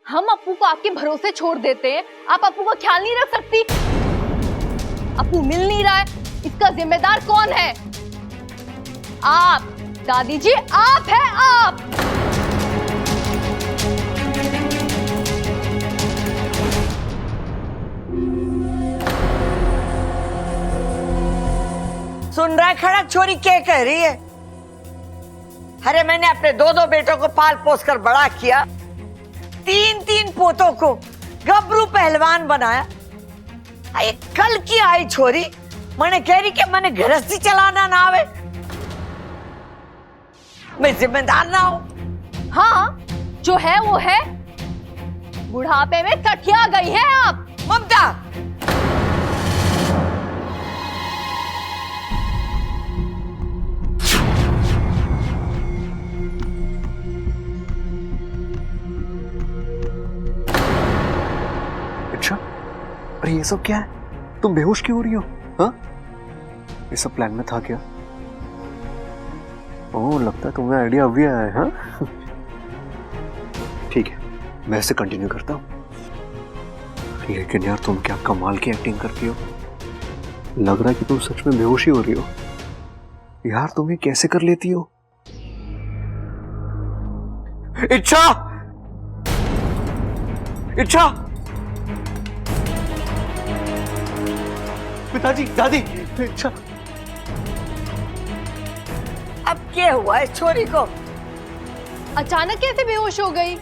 हम अप्पू को आपके भरोसे छोड़ देते हैं, आप अप्पू का ख्याल नहीं रख सकती? अप्पू मिल नहीं रहा है, इसका जिम्मेदार कौन है? आप दादी जी, आप हैं आप। सुन रहा है खड़क छोरी क्या कह रही है? अरे मैंने अपने दो दो बेटों को पाल पोस कर बड़ा किया, तीन तीन पोतों को गबरू पहलवान बनाया। ये कल की आई छोरी मैंने कह रही कि मैंने गृहस्थी चलाना ना आवे, मैं जिम्मेदार ना हूं। हाँ, जो है वो है। बुढ़ापे में सठिया गई है आप। ममता, अच्छा, अरे ये सब क्या है? तुम बेहोश क्यों हो रही हो? हाँ, ये सब प्लान में था क्या? ओह, लगता है तुम्हें आइडिया अभी आया है। हाँ ठीक है, मैं इसे कंटिन्यू करता हूँ। लेकिन यार तुम क्या कमाल की एक्टिंग करती हो। लग रहा है कि तुम सच में बेहोशी हो रही हो। यार तुम ये कैसे कर लेती हो? इच्छा, इच्छा, पिताजी, दादी, इच्छा। अब क्या हुआ इस छोरी को? अचानक कैसे बेहोश हो गई?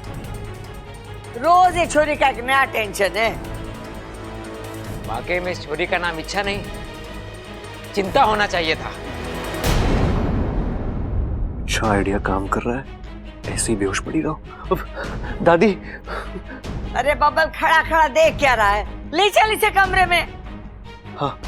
रोज ये छोरी का एक नया टेंशन है। वाकई में इस छोरी का नाम इच्छा नहीं, चिंता होना चाहिए था। अच्छा आइडिया काम कर रहा है, ऐसे ही बेहोश पड़ी रहो। दादी, अरे बबल खड़ा खड़ा देख क्या रहा है? ले चल इसे कमरे में। हाँ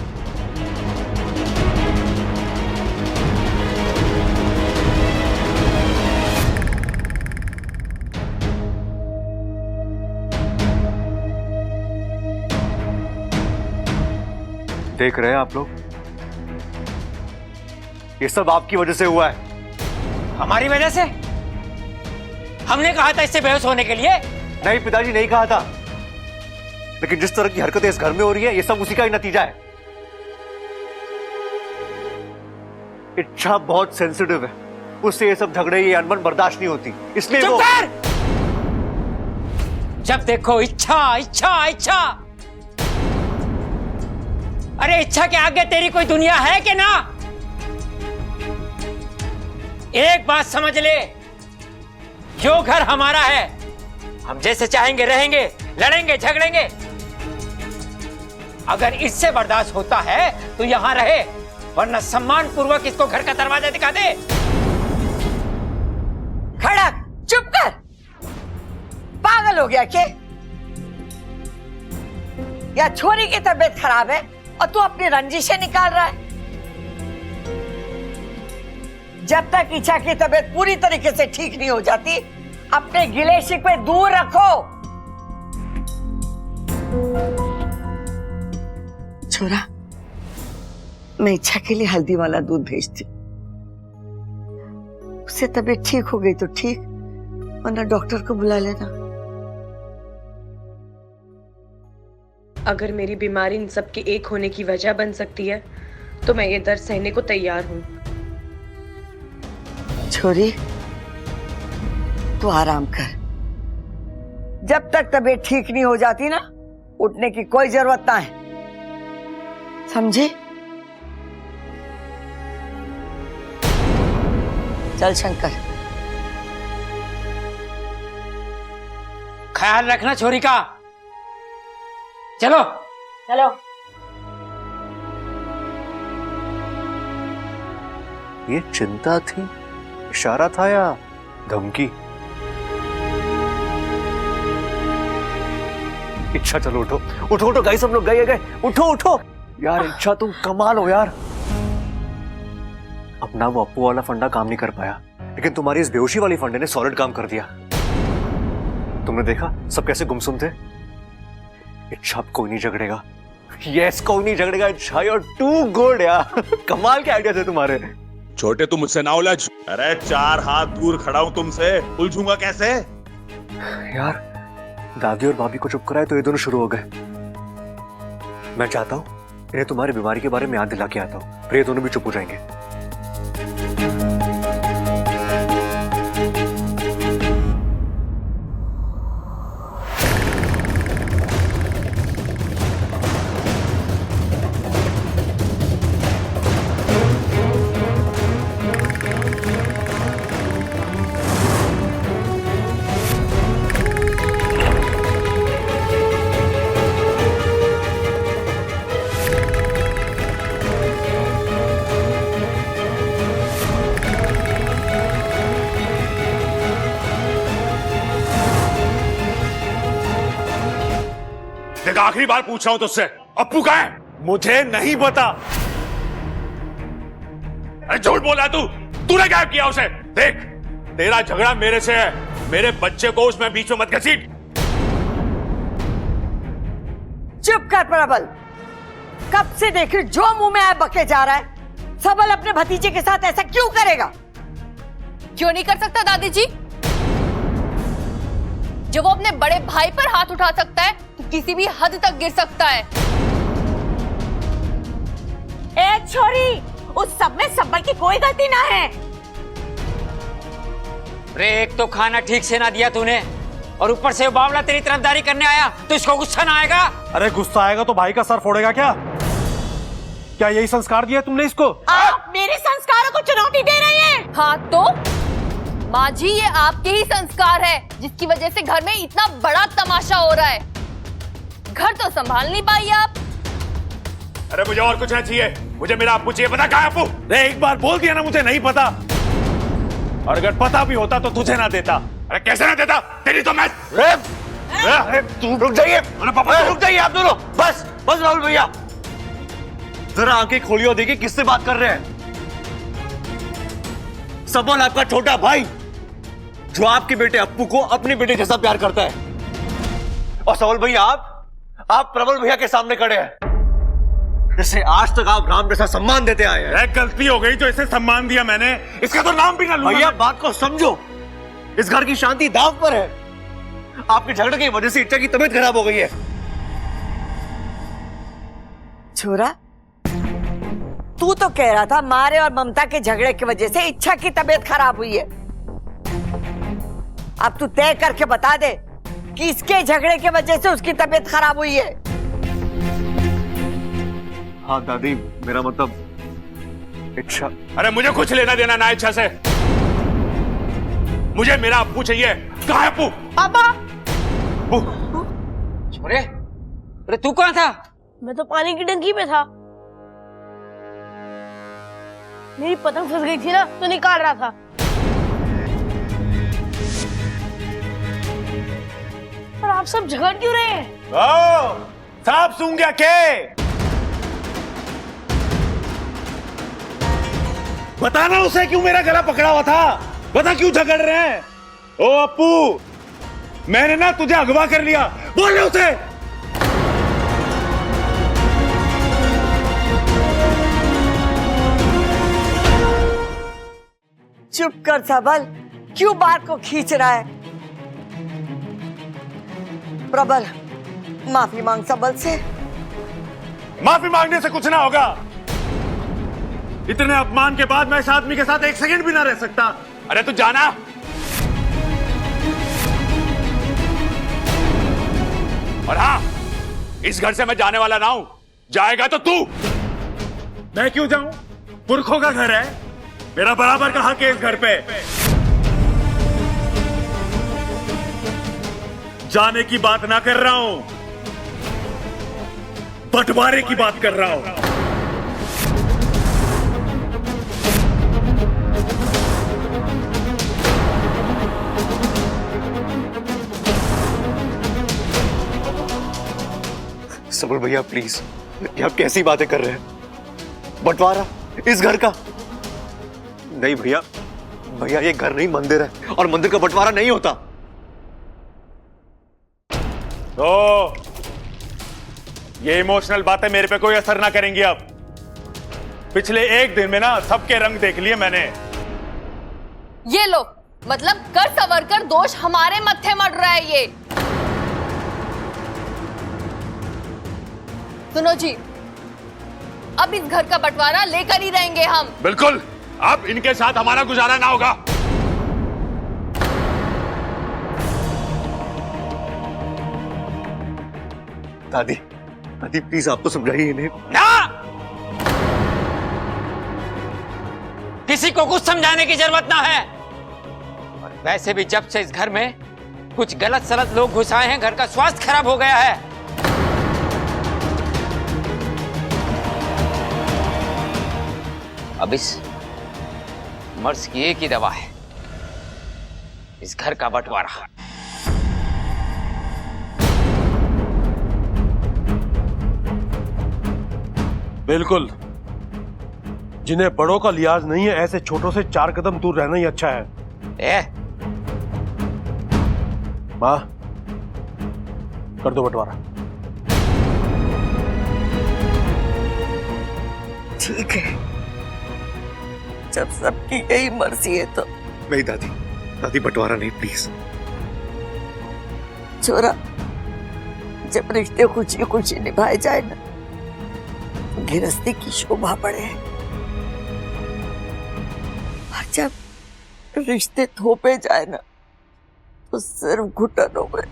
देख रहे हैं आप लोग, ये सब आपकी वजह से हुआ है। हमारी वजह से? हमने कहा था इससे बेहोश होने के लिए? नहीं पिताजी, नहीं कहा था, लेकिन जिस तरह की हरकतें इस घर में हो रही है, ये सब उसी का ही नतीजा है। इच्छा बहुत सेंसिटिव है, उससे ये सब झगड़े, ये अनबन बर्दाश्त नहीं होती, इसलिए चुप वो... कर! जब देखो इच्छा इच्छा इच्छा। अरे इच्छा के आगे तेरी कोई दुनिया है कि ना? एक बात समझ ले, जो घर हमारा है, हम जैसे चाहेंगे रहेंगे, लड़ेंगे झगड़ेंगे। अगर इससे बर्दाश्त होता है तो यहां रहे, वरना सम्मान पूर्वक इसको घर का दरवाजा दिखा दे। खड़क, चुप कर। पागल हो गया क्या? या छोरी की तबीयत खराब है और तू अपनी रंजिशें निकाल रहा है? जब तक इच्छा की तबीयत पूरी तरीके से ठीक नहीं हो जाती, अपने गिले शिकवे दूर रखो। छोरा, मैं इच्छा के लिए हल्दी वाला दूध भेजती। उससे तबीयत ठीक हो गई तो ठीक, वरना डॉक्टर को बुला लेना। अगर मेरी बीमारी इन सब के एक होने की वजह बन सकती है तो मैं ये दर्द सहने को तैयार हूँ। छोरी, तू आराम कर। जब तक तबीयत ठीक नहीं हो जाती ना, उठने की कोई जरूरत ना है, समझी? चल शंकर। ख्याल रखना छोरी का। चलो चलो। ये चिंता थी, इशारा था या धमकी? इच्छा चलो उठो उठो उठो, गाइस सब लोग गए गए, उठो उठो यार। इच्छा तुम कमाल हो यार। अपना वो अप्पू वाला फंडा काम नहीं कर पाया, लेकिन तुम्हारी इस बेहोशी वाली फंडे ने सॉलिड काम कर दिया। तुमने देखा सब कैसे गुमसुम थे। इच्छा अब कोई नहीं झगड़ेगा। यस, कोई नहीं झगड़ेगा। इच्छा you're too good यार। कमाल के आइडिया थे तुम्हारे। छोटे तुम मुझसे ना उलझ। अरे 4 हाथ दूर खड़ा हूं तुमसे, उलझूंगा कैसे? यार दादी और भाभी को चुप कराए तो ये दोनों शुरू हो गए। मैं चाहता हूं इन्हें तुम्हारी बीमारी के बारे में याद दिला के आता हूं, फिर ये दोनों भी चुप हो जाएंगे। देख, आखिरी बार पूछ रहा हूं तुझसे, अप्पू कहाँ है? मुझे नहीं पता। अरे झूठ बोला तूने गायब किया उसे। देख, तेरा झगड़ा मेरे से है, मेरे बच्चे को उसमें बीच में मत घसीट। चुप कर प्रबल, कब से देख रही जो मुंह में आए बके जा रहा है। सबल अपने भतीजे के साथ ऐसा क्यों करेगा? क्यों नहीं कर सकता दादी जी? जब वो अपने बड़े भाई पर हाथ उठा सकता है तो किसी भी हद तक गिर सकता है। ए छोरी, उस सब में सबल की कोई गलती ना है। रे, एक तो खाना ठीक से ना दिया तूने, और ऊपर से वो बावला तेरी तरफदारी करने आया, तो इसको गुस्सा ना आएगा? अरे गुस्सा आएगा तो भाई का सर फोड़ेगा क्या? क्या यही संस्कार दिया तुमने इसको? आप मेरे संस्कारों को चुनौती दे रही हैं। हाँ तो माँ जी, ये आपके ही संस्कार है जिसकी वजह से घर में इतना बड़ा तमाशा हो रहा है। घर तो संभाल नहीं पाई आप। अरे मुझे और कुछ नहीं चाहिए, मुझे मेरा अप्पू चाहिए। पता कहाँ है अप्पू? अरे एक बार बोल दिया ना मुझे नहीं पता, और अगर पता भी होता तो तुझे ना देता। अरे कैसे ना देता? तेरी तो मैं तू रुक जाइए। अरे पापा रुक जाइए आप दोनों। बस बस राहुल भैया, जरा आंखें खोलियो, देखिए किससे बात कर रहे हैं। सबल आपका छोटा भाई, जो आपके बेटे अप्पू को अपने बेटे जैसा प्यार करता है। और सबल भैया, आप प्रबल भैया के सामने खड़े हैं, जैसे आज तक आप राम जैसा सम्मान देते आए हैं। गलती हो गई तो इसे सम्मान दिया मैंने, इसका तो नाम भी ना लूंगा। भैया बात को समझो, इस घर की शांति दांव पर है। आपके झगड़े की वजह से इच्छा की तबीयत खराब हो गई है। छोरा, तू तो कह रहा था मारे और ममता के झगड़े की वजह से इच्छा की तबीयत खराब हुई है। अब तू तय करके बता दे कि इसके झगड़े की वजह से उसकी तबीयत खराब हुई है। हाँ दादी, मेरा मतलब इच्छा। अरे मुझे कुछ लेना देना ना इच्छा से, मुझे मेरा अप्पू चाहिए। कहाँ है अप्पू? पापा, छोरे, अरे तू कहाँ था? मैं तो पानी की टंकी में था। मेरी पतंग फंस गई थी ना, तो निकाल रहा था। पर आप सब झगड़ क्यों रहे हैं? सांप सूंघ गया के? बताना उसे क्यों मेरा गला पकड़ा हुआ था, बता क्यों झगड़ रहे हैं? ओ अप्पू, मैंने ना तुझे अगवा कर लिया, बोल उसे। चुप कर सबल, क्यों बात को खींच रहा है? प्रबल, माफी मांग सबल से। माफी मांगने से कुछ ना होगा। इतने अपमान के बाद मैं इस आदमी के साथ एक सेकंड भी ना रह सकता। अरे तू जाना। और हाँ, इस घर से मैं जाने वाला ना हूं, जाएगा तो तू। मैं क्यों जाऊं? पुरखों का घर है, मेरा बराबर का हक है इस घर पे। जाने की बात ना कर रहा हूं, बंटवारे की बात कर रहा हूं। सबल भैया प्लीज, ये आप कैसी बातें कर रहे हैं? बंटवारा इस घर का? नहीं भैया, भैया ये घर नहीं मंदिर है, और मंदिर का बंटवारा नहीं होता। तो ये इमोशनल बातें मेरे पे कोई असर ना करेंगी अब। पिछले एक दिन में ना सबके रंग देख लिए मैंने। ये लो, मतलब कर सवर कर दोष हमारे मत्थे मड़ रहा है ये। सुनो जी, अब इस घर का बंटवारा लेकर ही रहेंगे हम। बिल्कुल, अब इनके साथ हमारा गुजारा ना होगा। दादी, दादी प्लीज आप तो समझाइए इन्हें। ना, किसी को कुछ समझाने की जरूरत ना है। और वैसे भी जब से इस घर में कुछ गलत सलत लोग घुस आए हैं, घर का स्वास्थ्य खराब हो गया है। अब इस मर्ज की एक ही दवा है, इस घर का बंटवारा। बिल्कुल, जिन्हें बड़ों का लिहाज नहीं है, ऐसे छोटों से 4 कदम दूर रहना ही अच्छा है। माँ, कर दो बंटवारा। ठीक है, जब सबकी यही मर्जी है तो। नहीं दादी, दादी बंटवारा नहीं प्लीज। छोरा, जब रिश्ते खुशी खुशी निभाए जाए ना, तो गृहस्थी की शोभा बढ़े। और जब रिश्ते थोपे जाए ना, तो सिर्फ घुटनों में।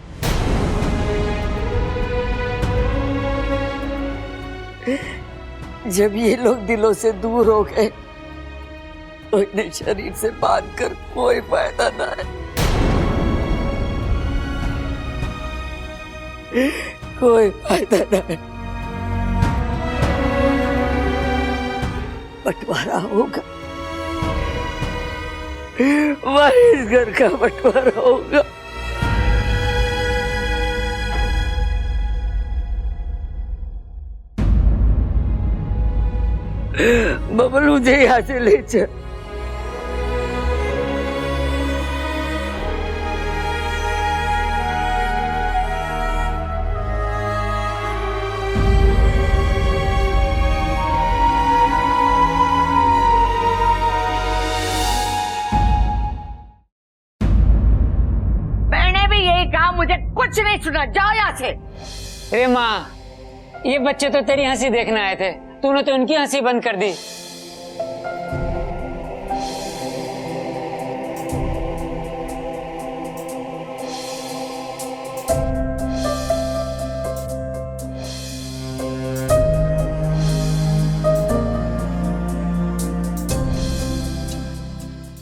जब ये लोग दिलों से दूर हो गए, तो इन्हें शरीर से बांध कर कोई फायदा ना है, कोई फायदा ना है। बंटवारा होगा, वही इस घर का बंटवारा होगा। बबलू, मुझे यहाँ से ले चल। मैंने भी यही कहा, मुझे कुछ नहीं सुना। जाओ यहाँ से। अरे माँ, ये बच्चे तो तेरी हंसी देखने आए थे, तूने तो उनकी हंसी बंद कर दी।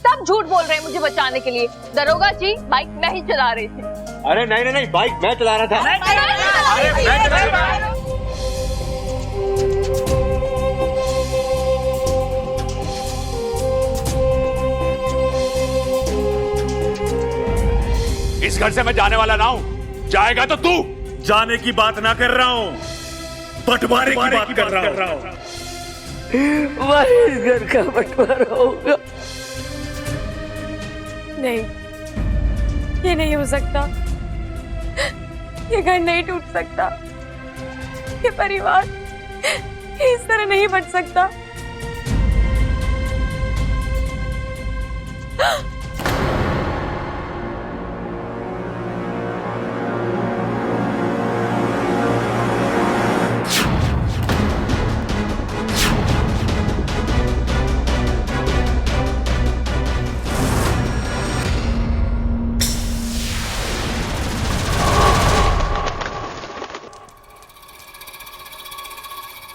सब झूठ बोल रहे हैं मुझे बचाने के लिए। दरोगा जी, बाइक मैं ही चला रही थी। अरे नहीं नहीं नहीं, बाइक मैं चला रहा था। इस घर से मैं जाने वाला ना हूं। जाएगा तो तू। जाने की बात ना कर रहा हूँ, बंटवारे की बात कर रहा हूँ। वही इस घर का बंटवारा होगा। नहीं, ये नहीं हो सकता। ये घर नहीं टूट सकता। ये परिवार इस तरह नहीं बच सकता।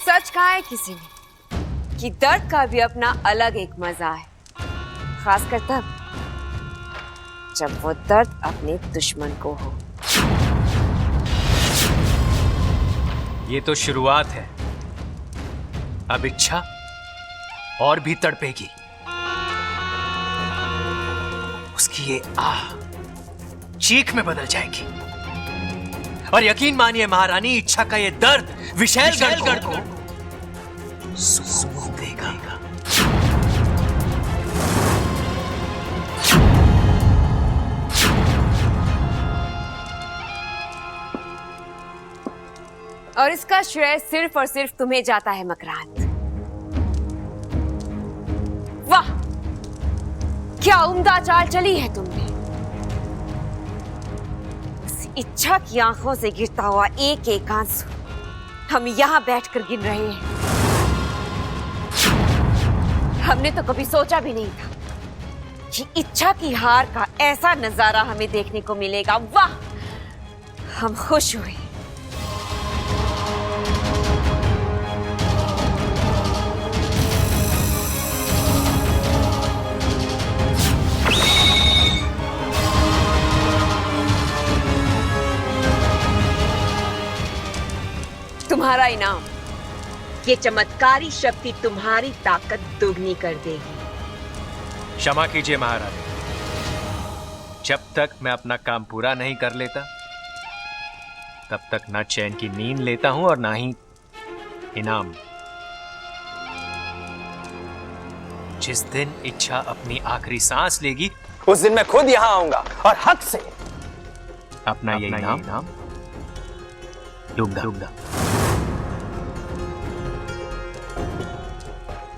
सच कहा है किसी ने कि दर्द का भी अपना अलग एक मजा है, खासकर तब जब वो दर्द अपने दुश्मन को हो। ये तो शुरुआत है, अब इच्छा और भी तड़पेगी। उसकी ये आह चीख में बदल जाएगी। और यकीन मानिए महारानी, इच्छा का ये दर्द विशैलगढ़ को सुकून देगा। और इसका श्रेय सिर्फ और सिर्फ तुम्हें जाता है मकरान। वाह, क्या उम्दा चाल चली है तुमने। उस इच्छा की आंखों से गिरता हुआ एक एक आंसू हम यहाँ बैठकर गिन रहे हैं। हमने तो कभी सोचा भी नहीं था कि इच्छा की हार का ऐसा नजारा हमें देखने को मिलेगा। वाह, हम खुश हुए। तुम्हारा इनाम, ये चमत्कारी शक्ति तुम्हारी ताकत दोगुनी कर देगी। क्षमा कीजिए महारानी, जब तक मैं अपना काम पूरा नहीं कर लेता तब तक ना चैन की नींद लेता हूं और ना ही इनाम। जिस दिन इच्छा अपनी आखिरी सांस लेगी उस दिन मैं खुद यहां आऊंगा और हक से अपना ये इनाम लूंगा।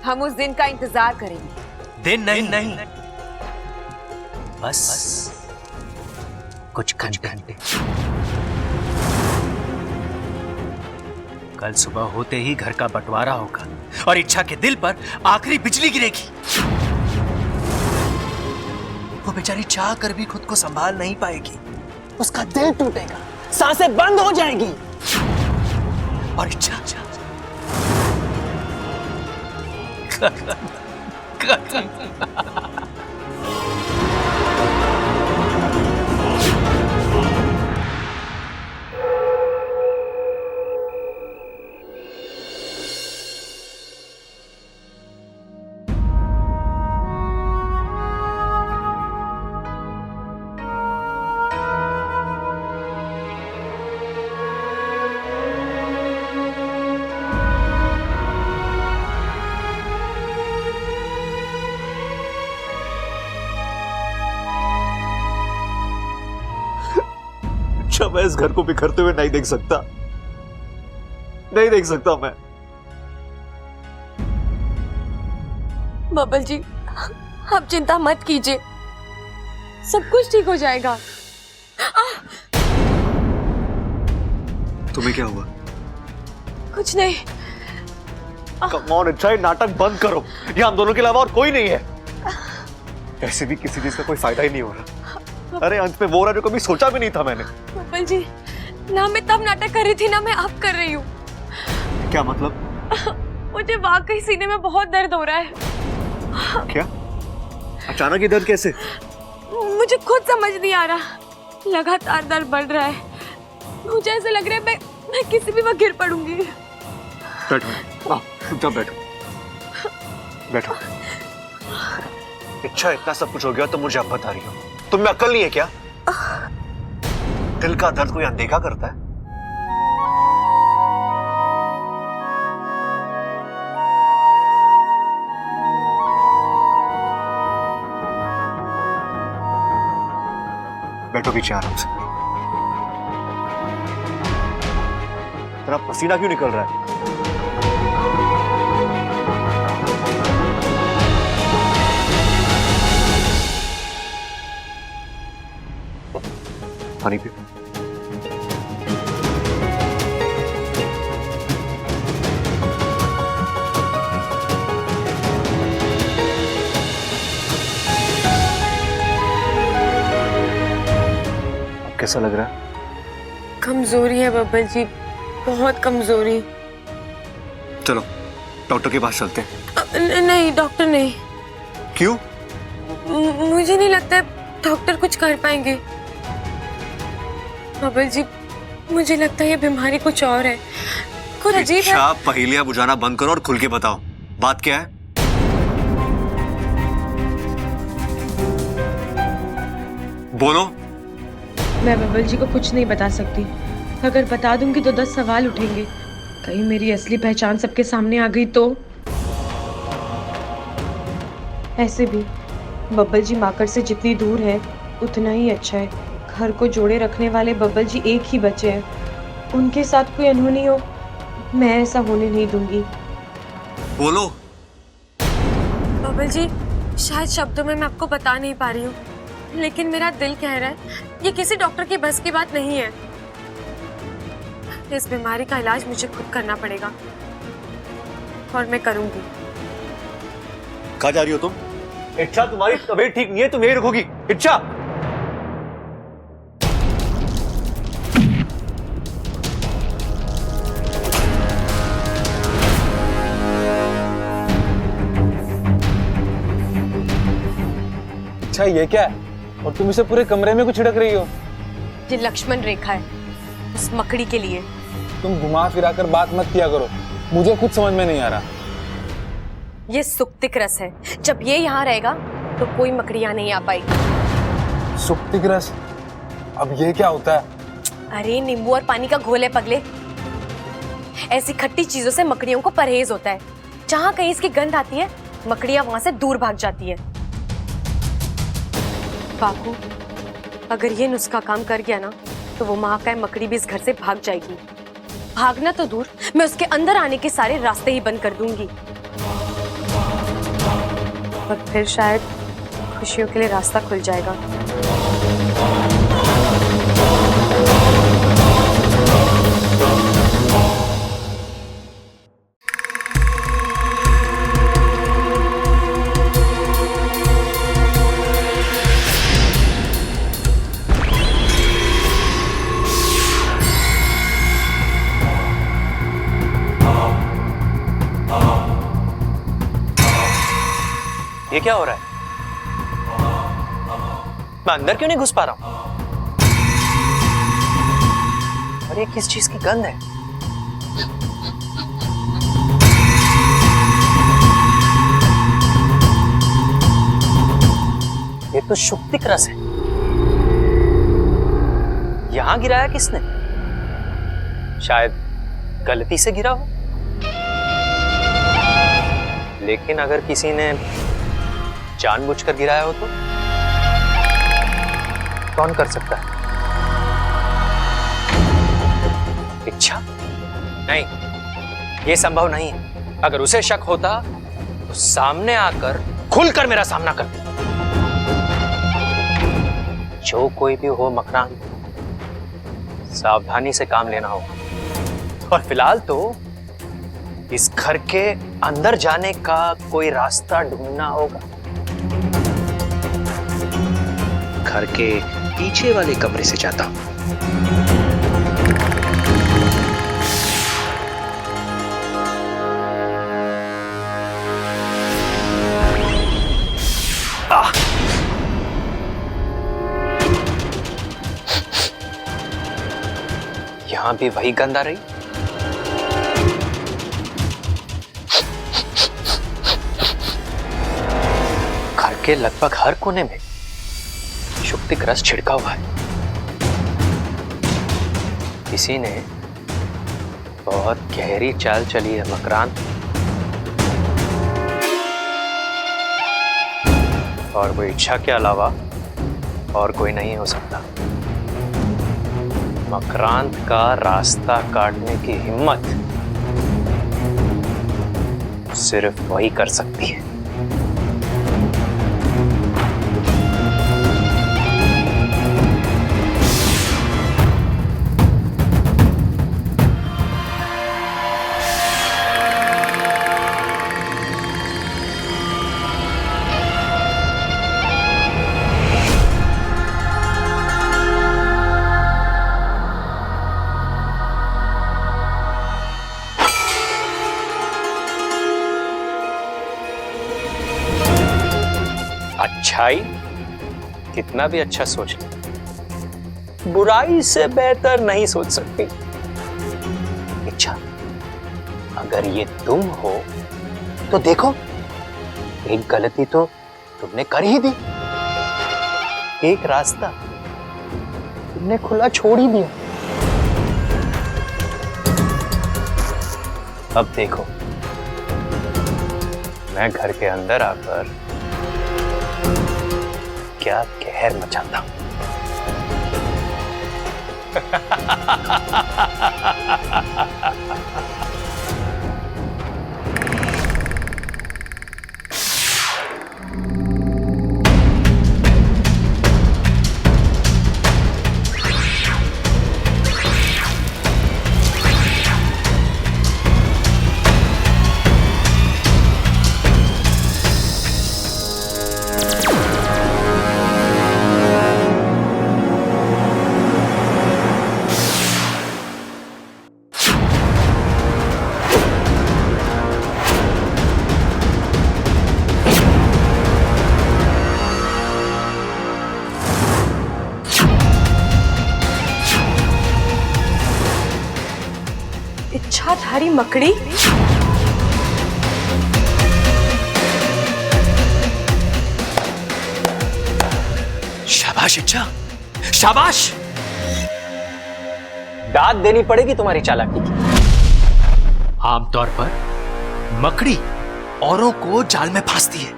हम उस दिन का इंतजार करेंगे। दिन नहीं, बस कुछ घंटे। कल सुबह होते ही घर का बंटवारा होगा और इच्छा के दिल पर आखिरी बिजली गिरेगी। वो बेचारी चाह कर भी खुद को संभाल नहीं पाएगी। उसका दिल टूटेगा, सांसें बंद हो जाएगी और इच्छा मैं इस घर को बिखरते हुए नहीं देख सकता मैं। बब्बल जी, आप चिंता मत कीजिए, सब कुछ ठीक हो जाएगा। तुम्हें क्या हुआ? कुछ नहीं। कम ऑन इच्छा, नाटक बंद करो। ये हम दोनों के अलावा और कोई नहीं है। ऐसे भी किसी चीज का कोई फायदा ही नहीं हो रहा। अरे अंत में वो रहा जो कभी सोचा भी नहीं था मैंने। बब्बल जी, ना मैं तब नाटक कर रही थी ना मैं अब कर रही हूँ। क्या मतलब? मुझे वाकई सीने में बहुत दर्द हो रहा है। क्या? अचानक ये दर्द कैसे? मुझे खुद समझ नहीं आ रहा, लगातार दर्द बढ़ रहा है। मुझे ऐसे लग रहा है मैं किसी भी वक्त गिर पड़ूंगी। बैठो, चुपचाप बैठो। इच्छा, इतना सब कुछ हो गया तो मुझे अब बता रही हो, तुम्हें अक्ल नहीं है क्या? दिल का दर्द कोई अनदेखा करता है? बैठो पीछे आराम से। तेरा पसीना क्यों निकल रहा है? पानी पियो। अब कैसा लग रहा है? कमजोरी है बब्बल जी, बहुत कमजोरी। चलो डॉक्टर के पास चलते हैं। नहीं, डॉक्टर नहीं। क्यों? मुझे नहीं लगता डॉक्टर कुछ कर पाएंगे। बब्बल जी, मुझे लगता है ये बीमारी कुछ और है, कुछ अजीब है। आप पहेलियां बुझाना बंद करो और खुल के बताओ, बात क्या है? बोलो। मैं बब्बल जी को कुछ नहीं बता सकती। अगर बता दूंगी तो 10 सवाल उठेंगे। कहीं मेरी असली पहचान सबके सामने आ गई तो? ऐसे भी बब्बल जी माकर से जितनी दूर है उतना ही अच्छा है। घर को जोड़े रखने वाले बब्बल जी एक ही बचे हैं। उनके साथ कोई अनहोनी हो, मैं ऐसा होने नहीं दूंगी। बोलो। बब्बल जी, शायद शब्दों में मैं आपको बता नहीं पा रही हूँ, लेकिन मेरा दिल कह रहा है ये किसी डॉक्टर की बस की बात नहीं है। इस बीमारी का इलाज मुझे खुद करना पड़ेगा और मैं करूंगी। कहाँ जा रही हो तुम? इच्छा, तुम्हारी तबीयत ठीक नहीं है, तुम यही रुकोगी? इच्छा, अच्छा ये क्या है? और तुम इसे पूरे कमरे में कुछ छिड़क रही हो? ये लक्ष्मण रेखा है उस मकड़ी के लिए। तुम घुमा फिरा कर बात मत किया करो, मुझे कुछ समझ में नहीं आ रहा। ये सुक्तिक रस है, जब ये यहाँ रहेगा तो कोई मकड़ी यहाँ नहीं आ पाएगी। सुक्तिक रस? अब ये क्या होता है? अरे नींबू और पानी का घोल है पगले। ऐसी खट्टी चीजों से मकड़ियों को परहेज होता है। जहाँ कहीं इसकी गंध आती है मकड़ियां वहां से दूर भाग जाती है। बापू, अगर ये नुस्खा काम कर गया ना तो वो महाकाय मकड़ी भी इस घर से भाग जाएगी। भागना तो दूर, मैं उसके अंदर आने के सारे रास्ते ही बंद कर दूंगी और फिर शायद खुशियों के लिए रास्ता खुल जाएगा। ये क्या हो रहा है? मैं अंदर क्यों नहीं घुस पा रहा हूं? और ये किस चीज की गंध है? ये तो शुक्तिक रस है। यहां गिराया किसने? शायद गलती से गिरा हो। लेकिन अगर किसी ने जानबूझकर गिराया हो तो कौन कर सकता है? इच्छा? नहीं, यह संभव नहीं है। अगर उसे शक होता तो सामने आकर खुलकर मेरा सामना करती। जो कोई भी हो मकरान, सावधानी से काम लेना होगा। और फिलहाल तो इस घर के अंदर जाने का कोई रास्ता ढूंढना होगा। घर के पीछे वाले कमरे से जाता हूं। यहां भी वही गंध आ रही। घर के लगभग हर कोने में शुक्तिक रस छिड़का हुआ है। किसी ने बहुत गहरी चाल चली है मकरान। और वो इच्छा के अलावा और कोई नहीं हो सकता। मकरांत का रास्ता काटने की हिम्मत सिर्फ वही कर सकती है। अच्छाई कितना भी अच्छा सोच ले, बुराई से बेहतर नहीं सोच सकती। इच्छा, अगर ये तुम हो तो देखो, एक गलती तो तुमने कर ही दी। एक रास्ता तुमने खुला छोड़ ही दिया। अब देखो, मैं घर के अंदर आकर क्या कहर मचाता हूं। इच्छाधारी मकड़ी। शाबाश इच्छा, शाबाश। दाद देनी पड़ेगी तुम्हारी चालाकी की। आमतौर पर मकड़ी औरों को जाल में फांसती है।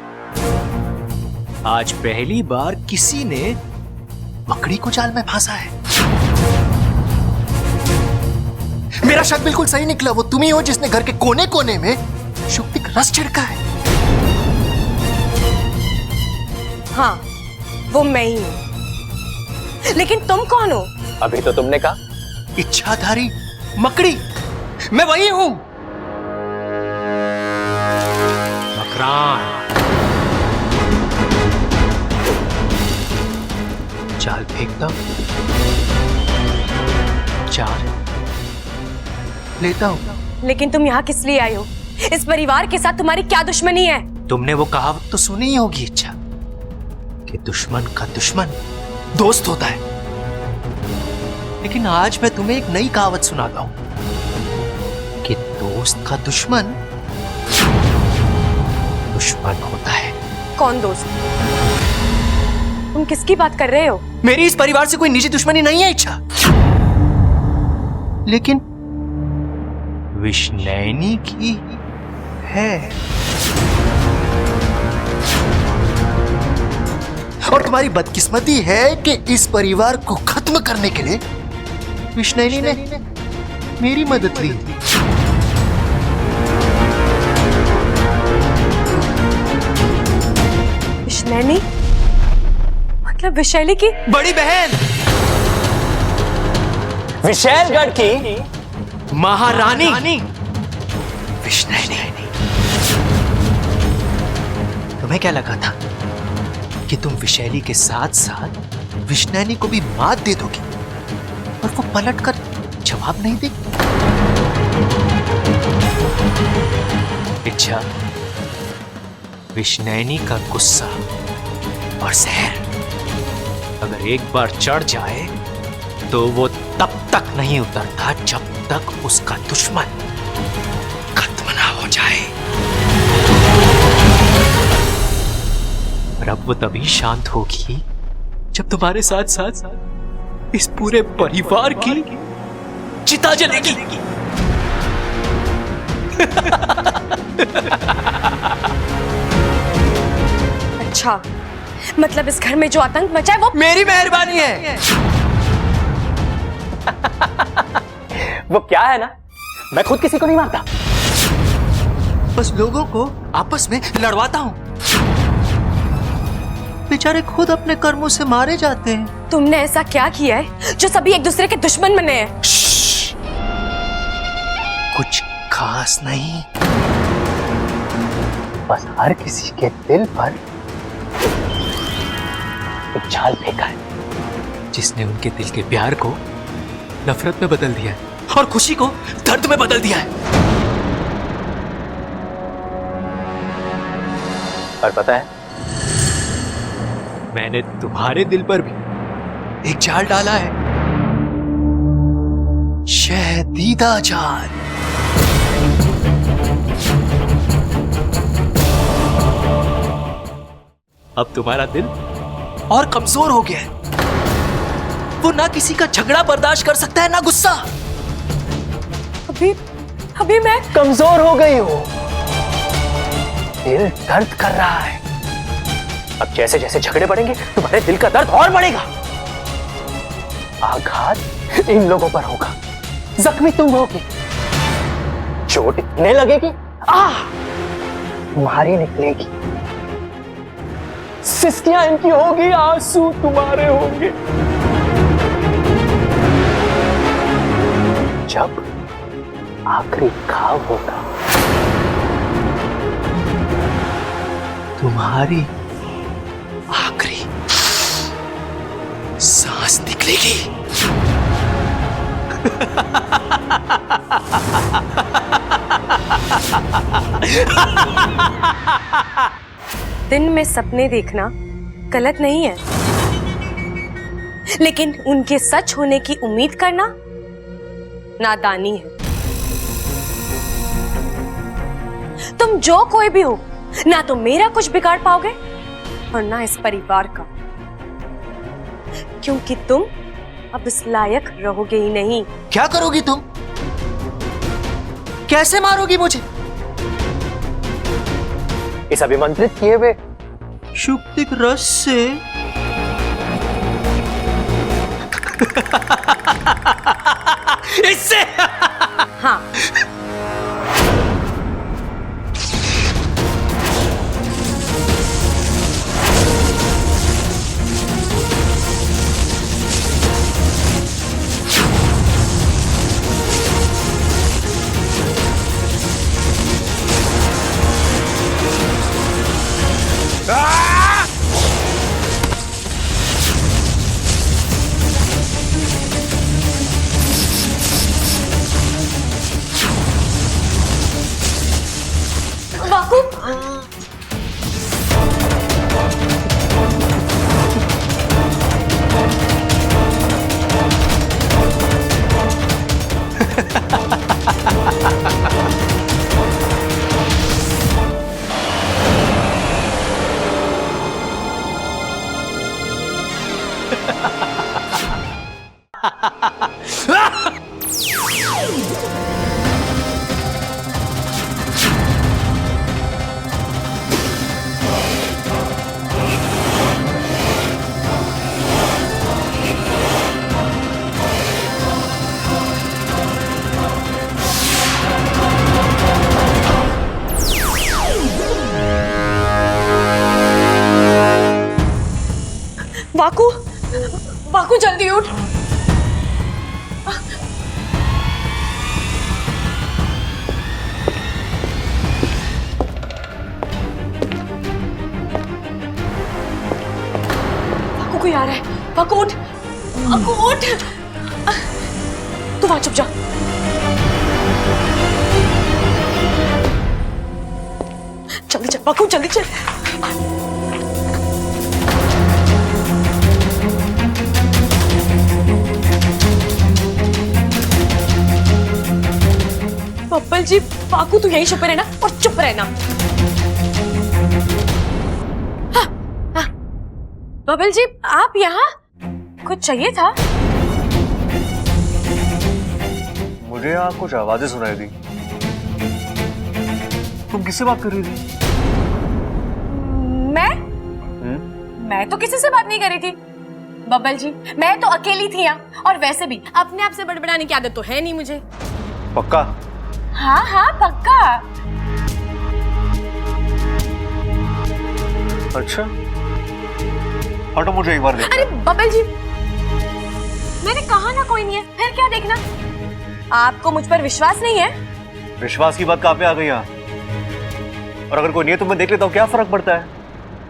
आज पहली बार किसी ने मकड़ी को जाल में फांसा है। मेरा शक बिल्कुल सही निकला। वो तुम ही हो जिसने घर के कोने कोने में शुक्तिक रस छिड़का है। हाँ, वो मैं ही हूं। लेकिन तुम कौन हो? अभी तो तुमने कहा इच्छाधारी मकड़ी, मैं वही हूं। मकरान, जाल फेंकता हूं, जाल लेता हूं। लेकिन तुम यहाँ किस लिए आए हो? इस परिवार के साथ तुम्हारी क्या दुश्मनी है? तुमने वो कहावत तो सुनी ही होगी इच्छा, कि दुश्मन का दुश्मन दोस्त होता है। लेकिन आज मैं तुम्हें एक नई कहावत सुनाता हूं कि दोस्त का दुश्मन दुश्मन होता है। कौन दोस्त? तुम किसकी बात कर रहे हो? मेरी इस परिवार से कोई निजी दुश्मनी नहीं है इच्छा, लेकिन विष्णैनी की है। और तुम्हारी बदकिस्मती है कि इस परिवार को खत्म करने के लिए विष्णैनी ने मेरी मदद ली। विष्णैनी मतलब विशैली की बड़ी बहन, विशैलगढ़ की महारानी विष्णैनी। तुम्हें क्या लगा था कि तुम विशैली के साथ साथ विष्णैनी को भी मात दे दोगी और वो पलटकर जवाब नहीं देगी? इच्छा, विष्णैनी का गुस्सा और जहर अगर एक बार चढ़ जाए तो वो तब तक नहीं उतरता जब तक उसका दुश्मन खत्म ना हो जाए। और अब वो तभी शांत होगी जब तुम्हारे साथ साथ इस पूरे परिवार की चिता जलेगी। अच्छा, मतलब इस घर में जो आतंक मचा है वो मेरी मेहरबानी है। वो क्या है ना, मैं खुद किसी को नहीं मारता, बस लोगों को आपस में लड़वाता हूं। बेचारे खुद अपने कर्मों से मारे जाते हैं। तुमने ऐसा क्या किया है जो सभी एक दूसरे के दुश्मन बने हैं? कुछ खास नहीं, बस हर किसी के दिल पर एक जाल फेंका है जिसने उनके दिल के प्यार को नफरत में बदल दिया है और खुशी को दर्द में बदल दिया है। और पता है, मैंने तुम्हारे दिल पर भी एक जाल डाला है, शहदीदा जाल। अब तुम्हारा दिल और कमजोर हो गया है। वो ना किसी का झगड़ा बर्दाश्त कर सकता है ना गुस्सा। अभी मैं कमजोर हो गई हूं, दिल दर्द कर रहा है। अब जैसे जैसे झगड़े बढ़ेंगे तुम्हारे दिल का दर्द और बढ़ेगा। आघात इन लोगों पर होगा, जख्मी तुम होगी, चोट इतने लगेगी तुम्हारी निकलेगी, सिस्कियां इनकी होगी, आंसू तुम्हारे होंगे। जब आखिरी घाव होगा तुम्हारी आखिरी सांस निकलेगी। दिन में सपने देखना गलत नहीं है, लेकिन उनके सच होने की उम्मीद करना नादानी है। तुम जो कोई भी हो, ना तो मेरा कुछ बिगाड़ पाओगे और ना इस परिवार का, क्योंकि तुम अब इस लायक रहोगे ही नहीं। क्या करोगी तुम? कैसे मारोगी मुझे? इस अभिमंत्रित किए हुए शुक्तिक रस से? इससे हाँ, वाकु, वाकु, वाकु जल्दी उठ। वाकु कोई आ रहा है। वाकु उठ, वाकु उठ। तू वहां चुप जा। जल्दी चल वाकु, जल्दी चल। बब्बल जी, वाकु तू यहीं छुपे रहना और चुप रहना। हाँ, हाँ। बब्बल जी, आप यहाँ? कुछ चाहिए था? मुझे यहाँ कुछ आवाजें सुनाई दी। तुम किससे बात कर रही थी? मैं तो किसी से बात नहीं कर रही थी बब्बल जी, मैं तो अकेली थी यहाँ। और वैसे भी अपने आप से बड़बड़ाने की आदत तो है नहीं मुझे। पक्का? हाँ हाँ पक्का। अच्छा, हटो, मुझे एक बार देखना। अरे बब्बल जी, मैंने कहा ना कोई नहीं है, फिर क्या देखना? आपको मुझ पर विश्वास नहीं है? विश्वास की बात कहाँ पे आ गई यहाँ? और अगर कोई नहीं है तो मैं देख लेता हूँ, क्या फर्क पड़ता है?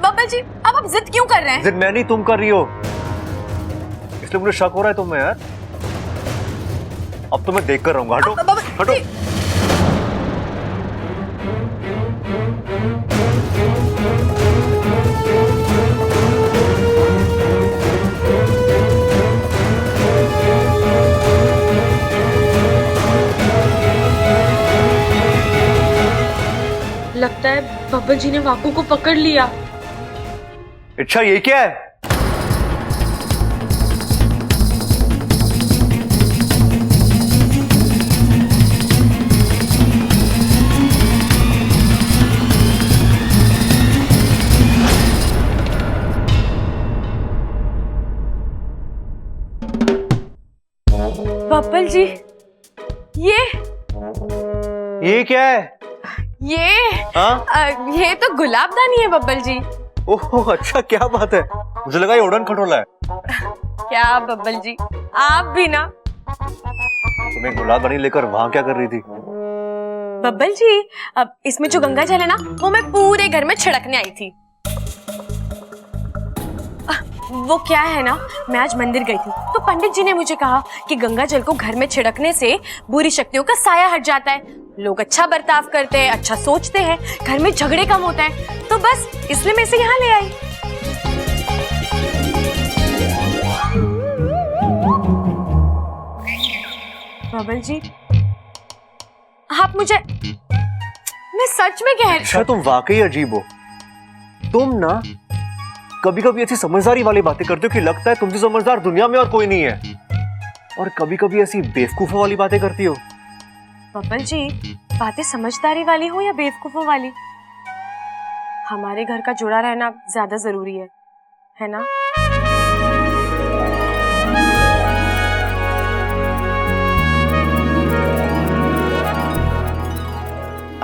बब्बल जी, अब आप जिद क्यों कर रहे हैं? जिद मैं नहीं, तुम कर रही हो, इसलिए मुझे शक हो रहा है तुम्हें यार। अब तो मैं देख कर रहूंगा। हटो, हटो। लगता है बब्बल जी ने वाकु को पकड़ लिया। अच्छा, ये क्या है? बब्बल जी, ये क्या है? ये तो गुलाबदानी है बब्बल जी। ओह अच्छा, क्या बात है, मुझे लगा ये उड़न खटोला है। क्या बब्बल जी, आप भी ना। तुम्हें गुलाबदानी लेकर वहां क्या कर रही थी? बब्बल जी, अब इसमें जो गंगा जल है ना, वो मैं पूरे घर में छिड़कने आई थी। वो क्या है ना, मैं आज मंदिर गई थी तो पंडित जी ने मुझे कहा कि गंगा जल को घर में छिड़कने से बुरी शक्तियों का साया हट जाता है, लोग अच्छा बर्ताव करते हैं, अच्छा सोचते हैं, घर में झगड़े कम होते हैं। तो बस इसलिए मैं इसे यहाँ ले आई। बब्बल जी, आप मैं सच में कह रही अच्छा तुम वाकई अजीब हो। तुम ना कभी कभी ऐसी समझदारी वाली बातें करते हो कि लगता है तुमसे समझदार दुनिया में और कोई नहीं है, और कभी कभी ऐसी बेवकूफों वाली बातें करती हो। बब्बल जी, बातें समझदारी वाली हो या बेवकूफों वाली, हमारे घर का जुड़ा रहना ज्यादा जरूरी है ना?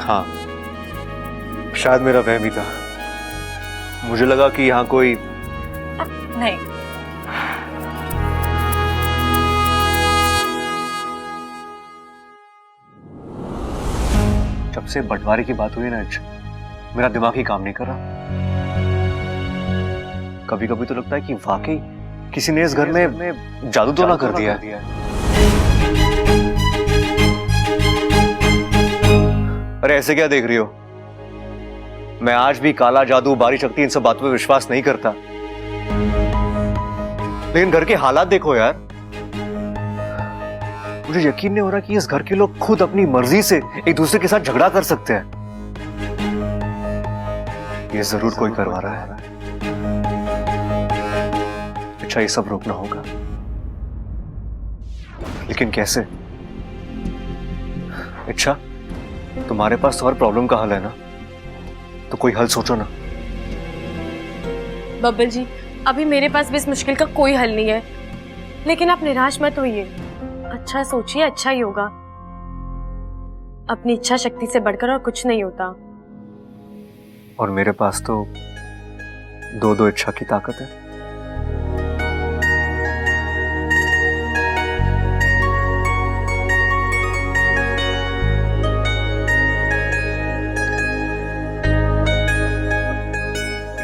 हाँ, शायद मेरा वहम ही था। मुझे लगा कि यहाँ कोई नहीं। जब से बंटवारे की बात हुई ना, मेरा दिमाग ही काम नहीं कर रहा। कभी कभी तो लगता है कि वाकई किसी ने इस घर में जादू तो ना कर दिया है। अरे ऐसे क्या देख रही हो? मैं आज भी काला जादू, बारी शक्ति, इन सब बातों पे विश्वास नहीं करता, लेकिन घर के हालात देखो यार। मुझे यकीन नहीं हो रहा कि इस घर के लोग खुद अपनी मर्जी से एक दूसरे के साथ झगड़ा कर सकते हैं। ये जरूर कोई करवा रहा है। अच्छा, ये सब रोकना होगा, लेकिन कैसे? अच्छा, तुम्हारे पास तो हर प्रॉब्लम का हल है ना, तो कोई हल सोचो ना। बब्बल जी, अभी मेरे पास भी इस मुश्किल का कोई हल नहीं है, लेकिन आप निराश मत होइए। अच्छा सोचिए, अच्छा ही होगा। अपनी इच्छा शक्ति से बढ़कर और कुछ नहीं होता। और मेरे पास तो दो इच्छा की ताकत है।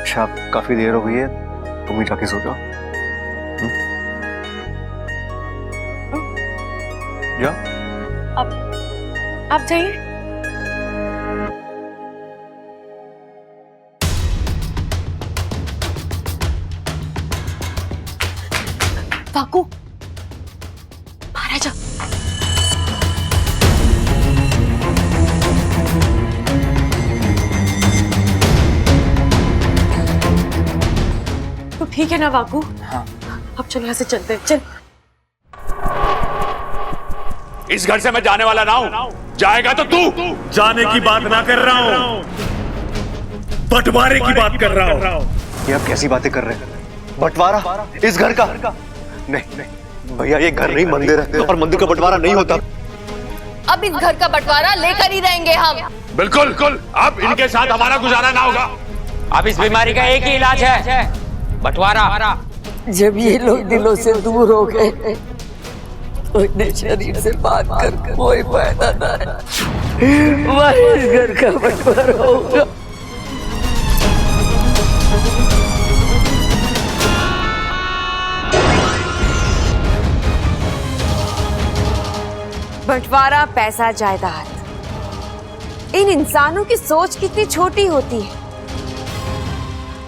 अच्छा, काफी देर हो गई है, तुम ही जाके सो जाओ। जाओ। आप जाइए। वाकू, महाराजा। तो ठीक है ना वाकू? हाँ। अब चल यहाँ से चलते हैं, चल। इस घर से मैं जाने वाला ना हूं। जाएगा तो तू। जाने की बात ना कर रहा हूं, बंटवारे की बात कर रहा हूं। ये आप कैसी बातें कर रहे हैं? बंटवारा इस घर का? नहीं भैया, ये घर नहीं मंदिर है, और मंदिर का बंटवारा नहीं होता। अब इस घर का बंटवारा लेकर ही रहेंगे हम। बिल्कुल। अब इनके साथ हमारा गुजारा ना होगा। अब इस बीमारी का एक ही इलाज है, बंटवारा। जब ये लोग दिलों से दूर हो गए तो इन्हें शरीर से बात कर कोई फायदा ना है। वही इस घर का बंटवारा होगा। बंटवारा, पैसा, जायदाद, इन इंसानों की सोच कितनी छोटी होती है।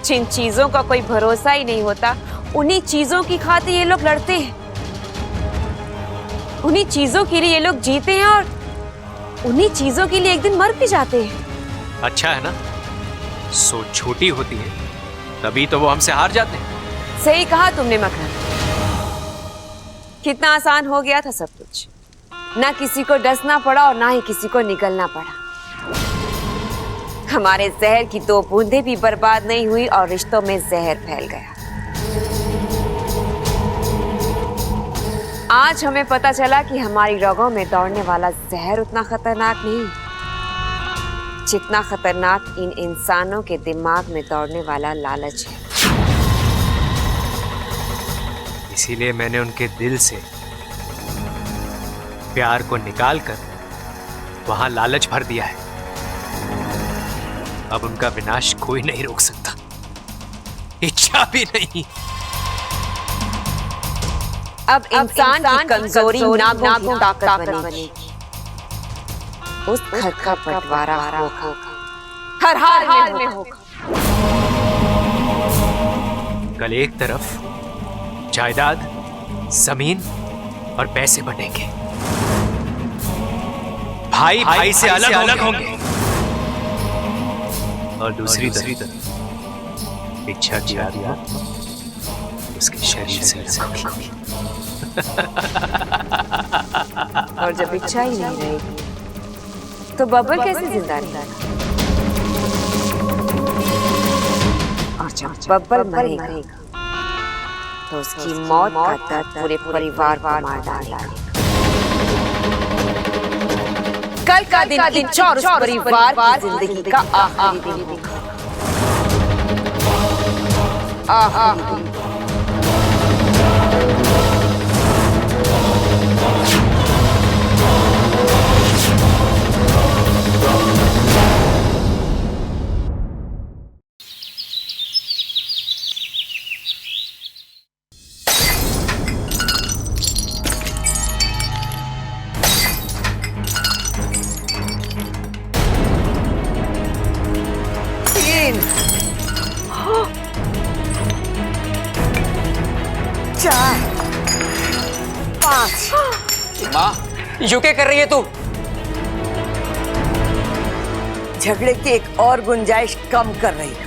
जिन चीजों का कोई भरोसा ही नहीं होता, उन्हीं चीजों की खातिर ये लोग लड़ते हैं, उन्हीं चीजों के लिए ये लोग जीते हैं, और उन्हीं चीजों के लिए एक दिन मर भी जाते हैं। अच्छा है ना, सोच छोटी होती है तभी तो वो हमसे हार जाते हैं। सही कहा तुमने मकरंद, कितना आसान हो गया था सब कुछ। ना किसी को डसना पड़ा और ना ही किसी को निकलना पड़ा। हमारे जहर की 2 बूंदें भी बर्बाद नहीं हुई और रिश्तों में जहर फैल गया। आज हमें पता चला कि हमारी रगों में दौड़ने वाला जहर उतना खतरनाक नहीं जितना खतरनाक इन इंसानों के दिमाग में दौड़ने वाला लालच है। इसीलिए मैंने उनके दिल से प्यार को निकालकर वहां लालच भर दिया है। अब उनका विनाश कोई नहीं रोक सकता, इच्छा भी नहीं। अब इंसान की कमजोरी नागों ताकत बनेगी। उस घर का बंटवारा होगा, हर हाल में होगा। कल एक तरफ जायदाद, जमीन और पैसे बनेंगे, भाई भाई से अलग होंगे, और दूसरी तरफ इच्छा की आत्मा उसके शरीर से रखोगी। और जब इच्छा ही नहीं रहेगी तो बबल कैसे जिंदा रहेगा? और जब बबल मरेगा तो उसकी मौत का दर्द पूरे परिवार को मार डालेगा। कल का दिन किंचो और उस परिवार की जिंदगी का आखिरी दिन होगा। आखिरी दिन। माँ, यू क्या कर रही है तू? झगड़े की एक और गुंजाइश कम कर रही हूँ।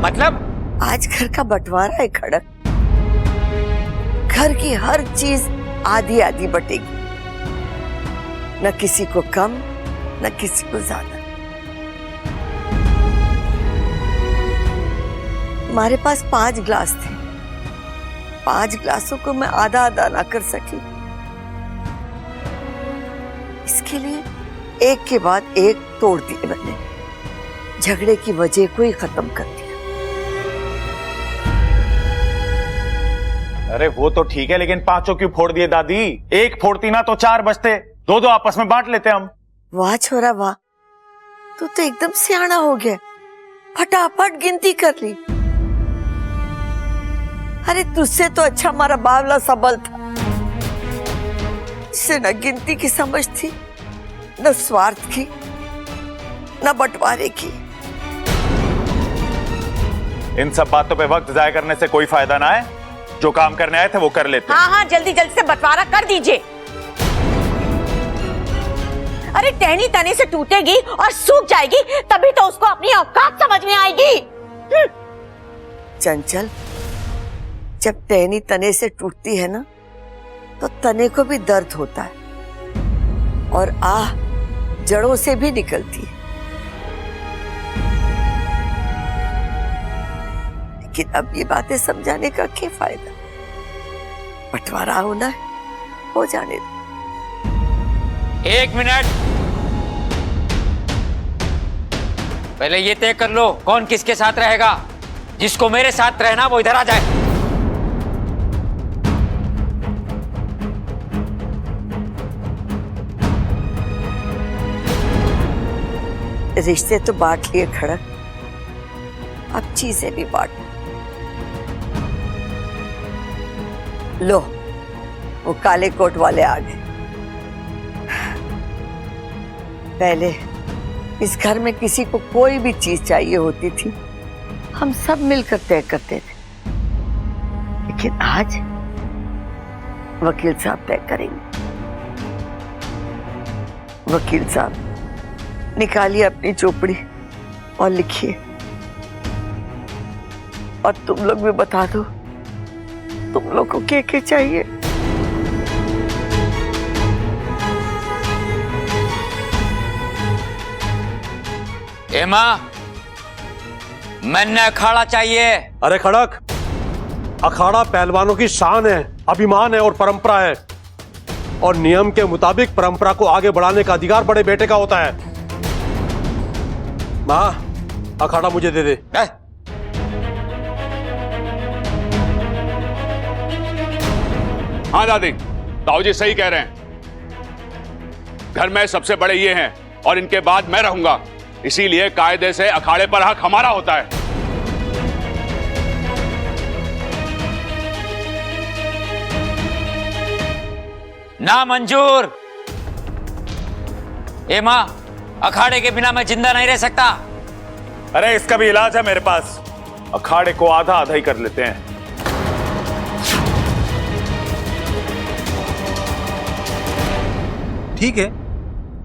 मतलब? आज घर का बंटवारा है खड़क। घर की हर चीज आधी आधी बटेगी, न किसी को कम न किसी को ज्यादा। हमारे पास 5 ग्लास थे, 5 ग्लासों को मैं आधा आधा ना कर सकी। इसके लिए एक के बाद एक तोड़ दिए मैंने, झगड़े की वजह को ही खत्म कर दिया। अरे वो तो ठीक है, लेकिन 5 क्यों फोड़ दिए दादी? एक फोड़ती ना तो 4 बचते, 2-2 आपस में बांट लेते हम। वाह छोरा वाह, तू तो एकदम सियाना हो गया, फटाफट गिनती कर ली। अरे तुझसे तो अच्छा हमारा बावला सबल था, जिसे न गिनती की समझ थी, न स्वार्थ की, न बंटवारे की। इन सब बातों पे वक्त जाया करने से कोई फायदा ना है। जो काम करने आए थे वो कर लेते। हाँ, जल्दी जल्दी से बंटवारा कर दीजिए। अरे टहनी तने से टूटेगी और सूख जाएगी, तभी तो उसको अपनी औकात समझ में आएगी। चंचल, जब टहनी तने से टूटती है ना, तो तने को भी दर्द होता है और आह जड़ों से भी निकलती है। लेकिन अब ये बातें समझाने का क्या फायदा? बंटवारा होना है, हो जाने दो। 1 मिनट, पहले ये तय कर लो कौन किसके साथ रहेगा। जिसको मेरे साथ रहना वो इधर आ जाए। रिश्ते तो बांट लिए खड़क, अब चीजें भी बांट लो। वो काले कोट वाले आ गए। पहले इस घर में किसी को कोई भी चीज चाहिए होती थी, हम सब मिलकर तय करते थे, लेकिन आज वकील साहब तय करेंगे। वकील साहब, निकालिए अपनी चोपड़ी और लिखिए, और तुम लोग भी बता दो तुम लोग को क्या चाहिए। एमा, मैंने अखाड़ा चाहिए। अरे खड़क, अखाड़ा पहलवानों की शान है, अभिमान है और परंपरा है, और नियम के मुताबिक परंपरा को आगे बढ़ाने का अधिकार बड़े बेटे का होता है। माँ, अखाड़ा मुझे दे दे। हाँ दादी, ताऊजी सही कह रहे हैं। घर में सबसे बड़े ये हैं और इनके बाद मैं रहूंगा, इसीलिए कायदे से अखाड़े पर हक हमारा होता है। ना मंजूर। एमा, अखाड़े के बिना मैं जिंदा नहीं रह सकता। अरे इसका भी इलाज है मेरे पास, अखाड़े को आधा आधा ही कर लेते हैं। ठीक है,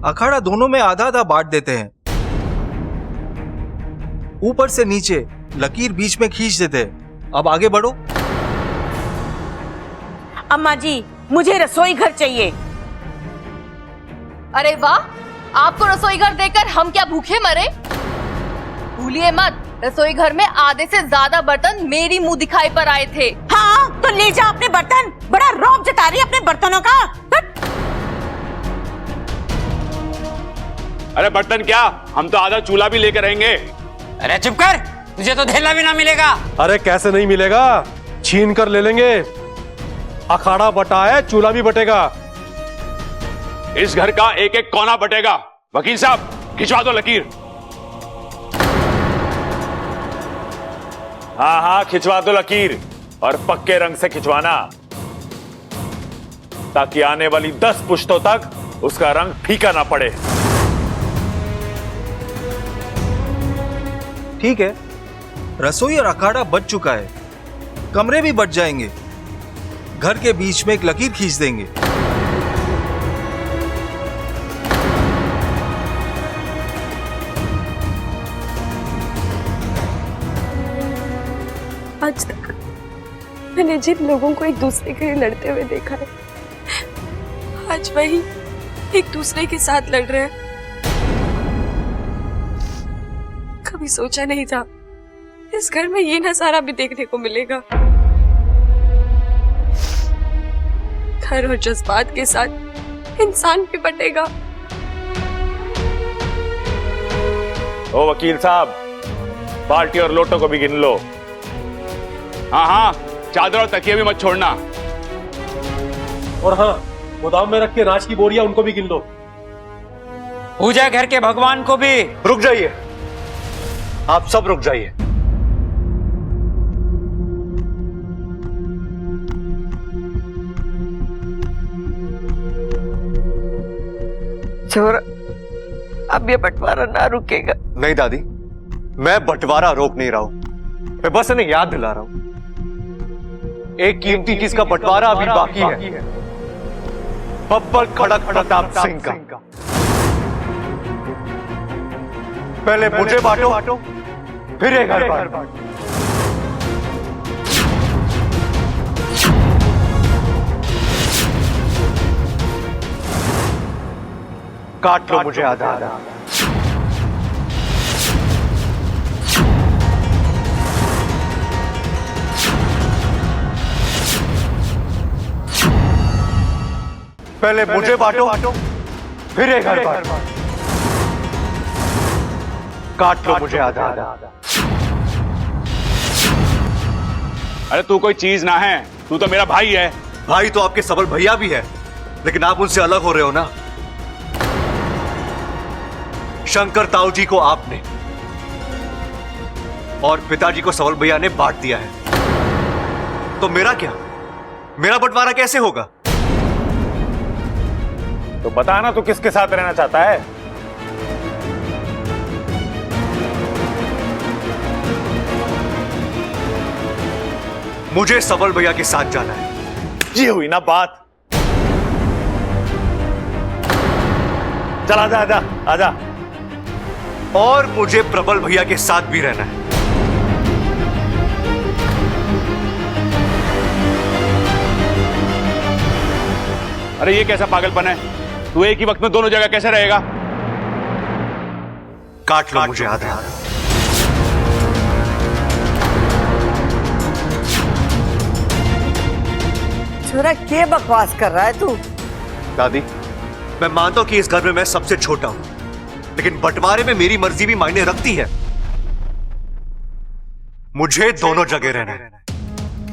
अखाड़ा दोनों में आधा आधा बांट देते हैं। ऊपर से नीचे लकीर बीच में खींच देते हैं। अब आगे बढ़ो। अम्मा जी, मुझे रसोई घर चाहिए। अरे वाह, आपको रसोई घर देकर हम क्या भूखे मरे? भूलिए मत, रसोई घर में आधे से ज्यादा बर्तन मेरी मुंह दिखाई पर आए थे। हाँ, तो ले जा अपने बर्तन। बड़ा रौब जता रही है अपने बर्तनों का। अरे बर्तन क्या, हम तो आधा चूल्हा भी लेकर रहेंगे। अरे चुप कर, तुझे तो धेला भी ना मिलेगा। अरे कैसे नहीं मिलेगा, छीन कर ले लेंगे। अखाड़ा बटा है, चूल्हा भी बटेगा। इस घर का एक एक कोना बटेगा। वकील साहब, खिंचवा दो लकीर। हाँ हाँ, खिंचवा दो लकीर, और पक्के रंग से खिंचवाना, ताकि आने वाली 10 पुश्तों तक उसका रंग फीका ना पड़े। ठीक है, रसोई और अखाड़ा बच चुका है, कमरे भी बच जाएंगे। घर के बीच में एक लकीर खींच देंगे। आज तक मैंने जिन लोगों को एक दूसरे के लिए लड़ते हुए देखा है, आज वही एक दूसरे के साथ लड़ रहे हैं। कभी सोचा नहीं था इस घर में ये नजारा भी देखने को मिलेगा। घर और जज्बात के साथ इंसान भी बटेगा। ओ वकील साहब, बाल्टी और लोटों को भी गिन लो। हाँ हाँ, चादर और तकिए भी मत छोड़ना। और हाँ, गोदाम में रख के अनाज की बोरियां उनको भी गिन लो। पूजा घर के भगवान को भी। रुक जाइए, आप सब रुक जाइए। छोरा, अब ये बंटवारा ना रुकेगा। नहीं दादी, मैं बंटवारा रोक नहीं रहा हूं, मैं बस इन्हें याद दिला रहा हूं। एक कीमती चीज का बंटवारा अभी बाकी है, बब्बर खड़क प्रताप सिंह का। पहले मुझे बांटो, फिर ये घर बांटो। काट लो मुझे आधा आधा। पहले मुझे बांटो, फिर ये घर बांटो। काट लो मुझे आधा आधा। अरे तू कोई चीज ना है, तू तो मेरा भाई है। भाई तो आपके सबल भैया भी है, लेकिन आप उनसे अलग हो रहे हो ना। शंकर ताऊ जी को आपने और पिताजी को सबल भैया ने बांट दिया है, तो मेरा क्या, मेरा बंटवारा कैसे होगा? तो बता ना, तू किसके साथ रहना चाहता है? मुझे सबल भैया के साथ जाना है। ये हुई ना बात। चल आजा आजा आजा। और मुझे प्रबल भैया के साथ भी रहना है। अरे ये कैसा पागलपन है? तू एक ही वक्त में दोनों जगह कैसे रहेगा? काट लो मुझे आधा। छोरा, क्या बकवास कर रहा है तू? दादी, मैं मानता हूं कि इस घर में मैं सबसे छोटा हूं, लेकिन बंटवारे में मेरी मर्जी भी मायने रखती है। मुझे दोनों जगह रहना है।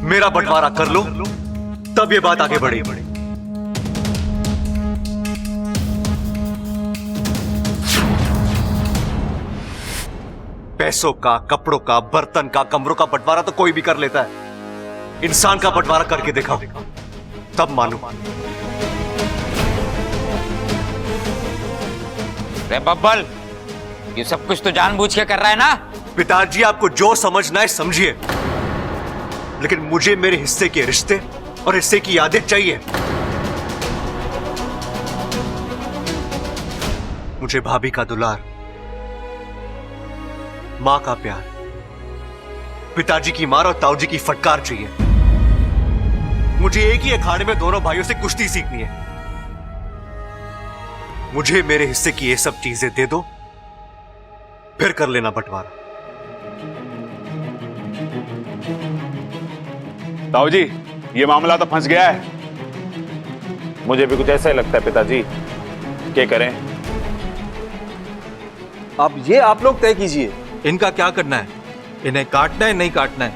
मेरा बंटवारा कर लो, तब ये बात आगे बढ़ेगी। पैसों का, कपड़ों का, बर्तन का, कमरों का बंटवारा तो कोई भी कर लेता है। इंसान का बंटवारा करके दिखाओ, तब मालूम। रे बब्बल, ये सब कुछ तो जानबूझ के कर रहा है ना? पिताजी, आपको जो समझना है समझिए, लेकिन मुझे मेरे हिस्से के रिश्ते और हिस्से की यादें चाहिए। मुझे भाभी का दुलार, मां का प्यार, पिताजी की मार और ताऊजी की फटकार चाहिए। मुझे एक ही अखाड़े में दोनों भाइयों से कुश्ती सीखनी है। मुझे मेरे हिस्से की ये सब चीजें दे दो, फिर कर लेना बंटवारा। ताऊ जी, ये मामला तो फंस गया है। मुझे भी कुछ ऐसा ही लगता है पिताजी। क्या करें? अब ये आप लोग तय कीजिए, इनका क्या करना है? इन्हें काटना है नहीं काटना है?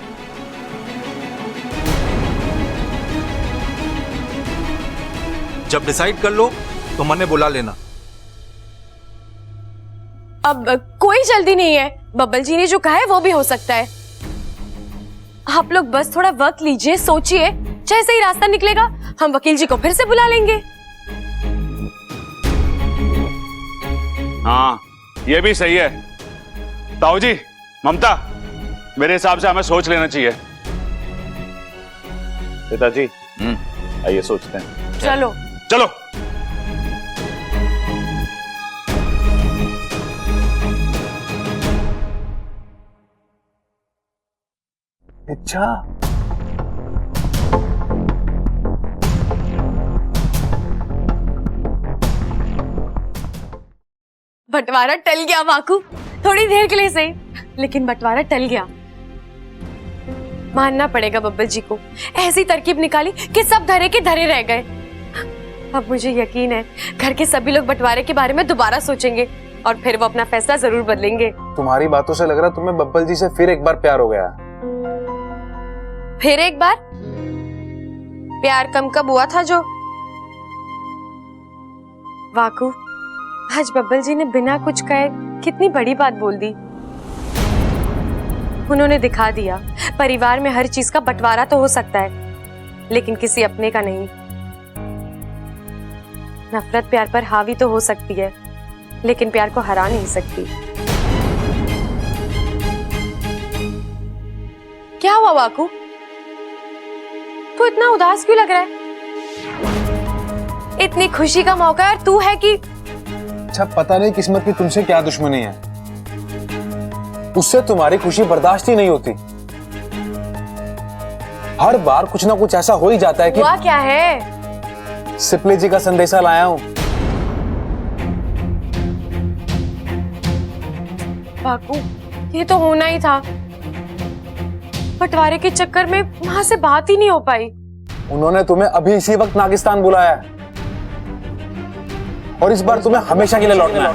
जब डिसाइड कर लो तो मने बुला लेना। अब कोई जल्दी नहीं है, बब्बल जी ने जो कहा है वो भी हो सकता है। आप लोग बस थोड़ा वक्त लीजिए, सोचिए, जैसे ही रास्ता निकलेगा हम वकील जी को फिर से बुला लेंगे। हाँ, ये भी सही है। ताऊ जी, ममता, मेरे हिसाब से हमें सोच लेना चाहिए। पिताजी, आइए सोचते हैं। चलो चलो। अच्छा, बंटवारा टल गया वाकू, थोड़ी देर के लिए सही, लेकिन बंटवारा टल गया। मानना पड़ेगा बब्बल जी को, ऐसी तरकीब निकाली कि सब धरे के धरे रह गए। अब मुझे यकीन है घर के सभी लोग बंटवारे के बारे में दोबारा सोचेंगे और फिर वो अपना फैसला जरूर बदलेंगे। तुम्हारी बातों से लग रहा तुम्हें बब्बल जी से फिर एक बार प्यार हो गया। फिर एक बार? प्यार कम कब हुआ था जो? वाकू, आज बब्बल जी ने बिना कुछ कहे कितनी बड़ी बात बोल दी। उन्होंने दिखा दिया परिवार में हर चीज का बंटवारा तो हो सकता है, लेकिन किसी अपने का नहीं। नफरत प्यार पर हावी तो हो सकती है, लेकिन प्यार को हरा नहीं सकती। क्या हुआ वाकू? तू इतना उदास क्यों लग रहा है? इतनी खुशी का मौका है और तू है कि अच्छा, पता नहीं किस्मत की तुमसे क्या दुश्मनी है, उससे तुम्हारी खुशी बर्दाश्त ही नहीं होती। हर बार कुछ ना कुछ ऐसा हो ही जाता है कि। हुआ क्या है? सिपली जी का संदेशा लाया हूं। वाकू, ये तो होना ही था। बंटवारे के चक्कर में वहां से बात ही नहीं हो पाई। उन्होंने तुम्हें अभी इसी वक्त नागिस्तान बुलाया है और इस बार तुम्हें हमेशा के लिए लौटना है।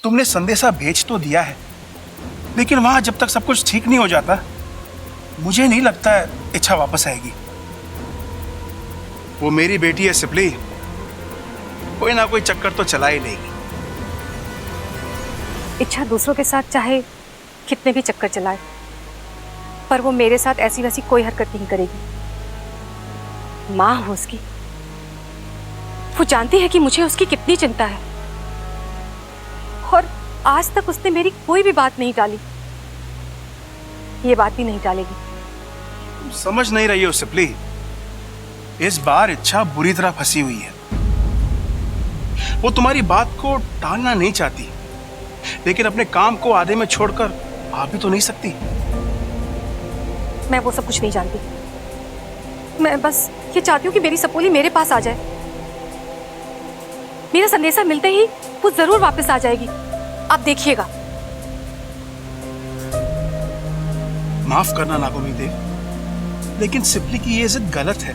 तुमने संदेशा भेज तो दिया है, लेकिन वहां जब तक सब कुछ ठीक नहीं हो जाता, मुझे नहीं लगता है इच्छा वापस आएगी। वो मेरी बेटी है सिपली, कोई ना कोई चक्कर तो चला ही लेगी। इच्छा दूसरों के साथ चाहे कितने भी चक्कर चलाए, पर वो मेरे साथ ऐसी वैसी कोई हरकत नहीं करेगी। माँ हो उसकी, वो जानती है कि मुझे उसकी कितनी चिंता है, और आज तक उसने मेरी कोई भी बात नहीं टाली, ये बात भी नहीं टालेगी। तुम समझ नहीं रही हो सिपली, इस बार इच्छा बुरी तरह फंसी हुई है। वो तुम्हारी बात को टालना नहीं चाहती, लेकिन अपने काम को आधे में छोड़कर आ भी तो नहीं सकती। मैं वो सब कुछ नहीं जानती, मैं बस ये चाहती हूँ कि मेरी सपोली मेरे पास आ जाए। मेरा संदेशा मिलते ही वो जरूर वापस आ जाएगी, आप देखिएगा। माफ करना नागोमी देव, लेकिन सिपली की ये जिद गलत है।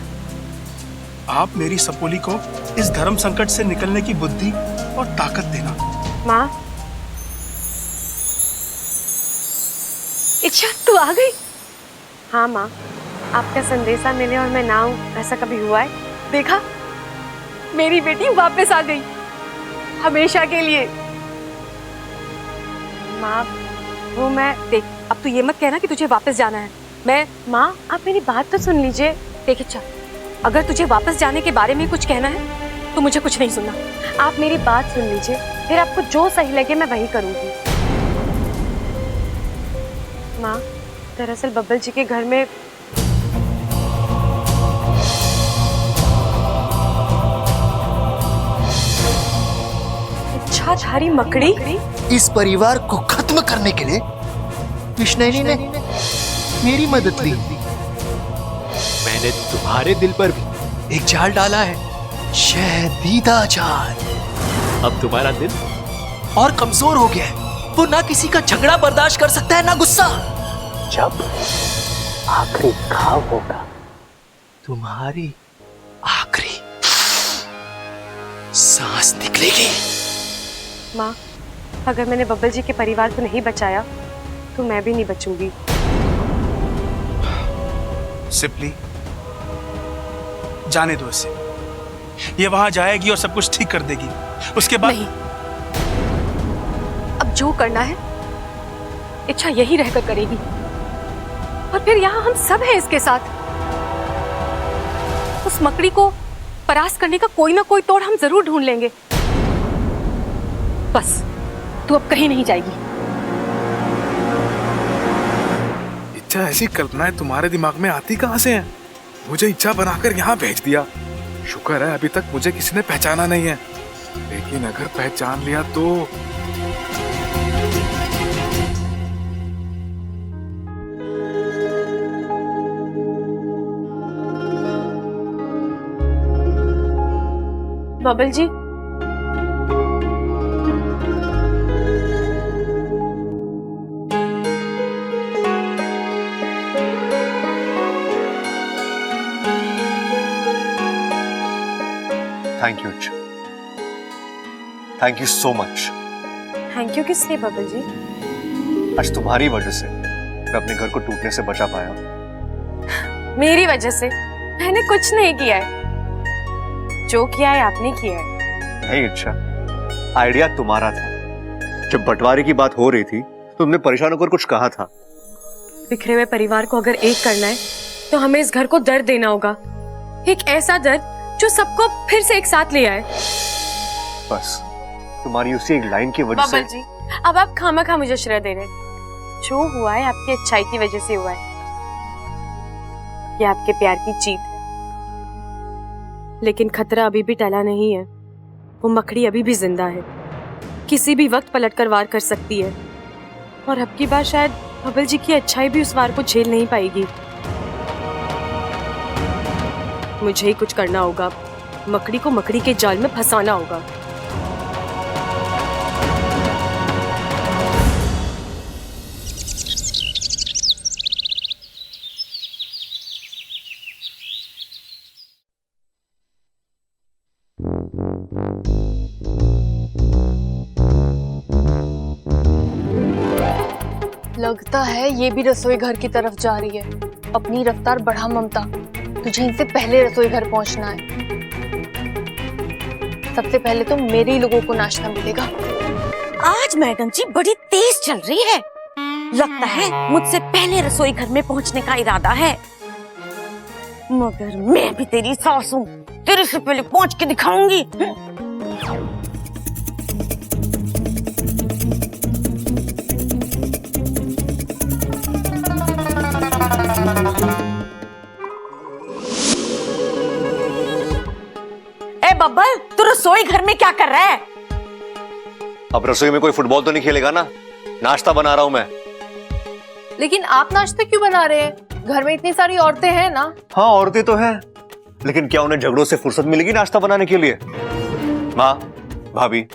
आप मेरी सपोली को इस धर्म संकट से निकलने की बुद्धि और ताकत देना। माँ, इच्छा तू आ गई? हाँ माँ, आपका संदेशा मिले और मैं ना आऊं, ऐसा कभी हुआ है? देखा, मेरी बेटी वापस आ गई हमेशा के लिए। माँ, वो मैं देख, अब तू ये मत कहना कि तुझे वापस जाना है। माँ, आप मेरी बात तो सुन लीजिए। देख इच्छा, अगर तुझे वापस जाने के बारे में कुछ कहना है तो मुझे कुछ नहीं सुनना। आप मेरी बात सुन लीजिए, फिर आपको जो सही लगे मैं वही करूंगी। माँ, दरअसल बब्बल जी के घर में तुम्हारी मकड़ी इस परिवार को खत्म करने के लिए कृष्णैनी ने मेरी मदद ली। मैंने तुम्हारे दिल पर भी एक जाल डाला है, शहदीदा जाल। अब तुम्हारा दिल और कमजोर हो गया है, वो ना किसी का झगड़ा बर्दाश्त कर सकता है ना गुस्सा। जब आखिरी घाव होगा, तुम्हारी आखिरी सांस निकलेगी। माँ, अगर मैंने बब्बल जी के परिवार को नहीं बचाया तो मैं भी नहीं बचूंगी। सिप्ली, जाने दो इसे। ये वहां जाएगी और सब कुछ ठीक कर देगी। उसके बाद नहीं, अब जो करना है इच्छा यही रहकर करेगी, और फिर यहाँ हम सब हैं इसके साथ। उस मकड़ी को परास्त करने का कोई ना कोई तोड़ हम जरूर ढूंढ लेंगे। बस तू अब कहीं नहीं जाएगी। इच्छा ऐसी कल्पनाएं तुम्हारे दिमाग में आती कहां से हैं? मुझे इच्छा बनाकर यहाँ भेज दिया। शुक्र है अभी तक मुझे किसी ने पहचाना नहीं है, लेकिन अगर पहचान लिया तो Bubble ji, thank you, thank you so much. Thank you किस लिए बबल जी? आज तुम्हारी वजह से मैं अपने घर को टूटने से बचा पाया। मेरी वजह से? मैंने कुछ नहीं किया है, जो किया है आपने किया है। नहीं इच्छा, आइडिया तुम्हारा था। जब बंटवारे की बात हो रही थी तो तुमने परेशान होकर कुछ कहा था। बिखरे हुए परिवार को अगर एक करना है तो हमें इस घर को दर्द देना होगा, एक ऐसा दर्द जो सबको फिर से एक साथ ले आए। बस तुम्हारी उसी एक लाइन की वजह से। बबल जी, अब आप खामखा मुझे श्रेय दे रहे हैं। जो हुआ है आपकी अच्छाई की वजह से हुआ है, ये आपके प्यार की जीत है। लेकिन खतरा अभी भी टला नहीं है। वो मकड़ी अभी भी जिंदा है, किसी भी वक्त पलटकर वार कर सकती है, और अब की बार शायद बबल जी की अच्छाई भी उस वार को झेल नहीं पाएगी। मुझे ही कुछ करना होगा, मकड़ी को मकड़ी के जाल में फंसाना होगा। लगता है ये भी रसोई घर की तरफ जा रही है। अपनी रफ्तार बढ़ा ममता, तुझे इनसे पहले रसोई घर पहुंचना है। सबसे पहले तो मेरे ही लोगों को नाश्ता मिलेगा। आज मैडम जी बड़ी तेज चल रही है, लगता है मुझसे पहले रसोई घर में पहुंचने का इरादा है। मगर मैं भी तेरी सास हूँ, तेरे से पहले पहुंच के दिखाऊंगी। ए बब्बल, तू रसोई घर में क्या कर रहा है? अब रसोई में कोई फुटबॉल तो नहीं खेलेगा ना? नाश्ता बना रहा हूं मैं। लेकिन आप नाश्ते क्यों बना रहे हैं? घर में इतनी सारी औरतें हैं ना। हाँ औरतें तो हैं, लेकिन क्या उन्हें झगड़ों से फुर्सत मिलेगी नाश्ता बनाने के लिए? माँ, भाभी,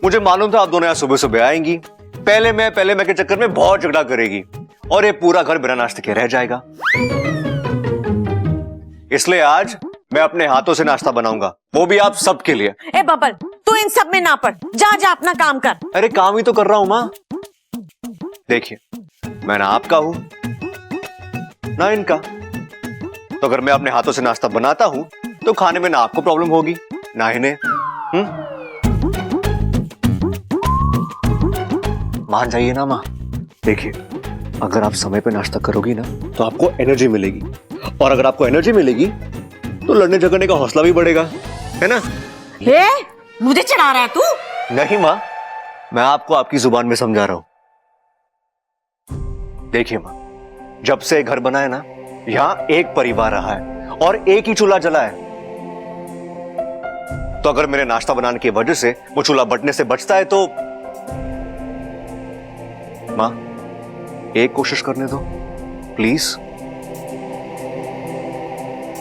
मुझे मालूम था आप दोनों यहाँ सुबह सुबह आएंगी। पहले मैं के चक्कर में बहुत झगड़ा करेगी और ये पूरा घर बिना नाश्ते के रह जाएगा। इसलिए आज मैं अपने हाथों से नाश्ता बनाऊंगा, वो भी आप सबके लिए। ए बब्बल, तू इन सब में ना पड़, जा जा अपना काम कर। अरे काम ही तो कर रहा हूं माँ। देखिए, मैं ना आपका हूं ना इनका, तो अगर मैं अपने हाथों से नाश्ता बनाता हूं तो खाने में ना आपको प्रॉब्लम होगी ना इन्हें। मान जाइए ना माँ। देखिए, अगर आप समय पे नाश्ता करोगी ना तो आपको एनर्जी मिलेगी, और अगर आपको एनर्जी मिलेगी तो लड़ने झगड़ने का हौसला भी बढ़ेगा, है ना? हे, मुझे चढ़ा रहा है तू? नहीं माँ, मैं आपको आपकी जुबान में समझा रहा हूं। देखिए माँ, जब से घर बना है ना, यहाँ एक परिवार रहा है और एक ही चूल्हा जला है। तो अगर मेरे नाश्ता बनाने की वजह से वो चूल्हा बटने से बचता है तो मां, एक कोशिश करने दो प्लीज।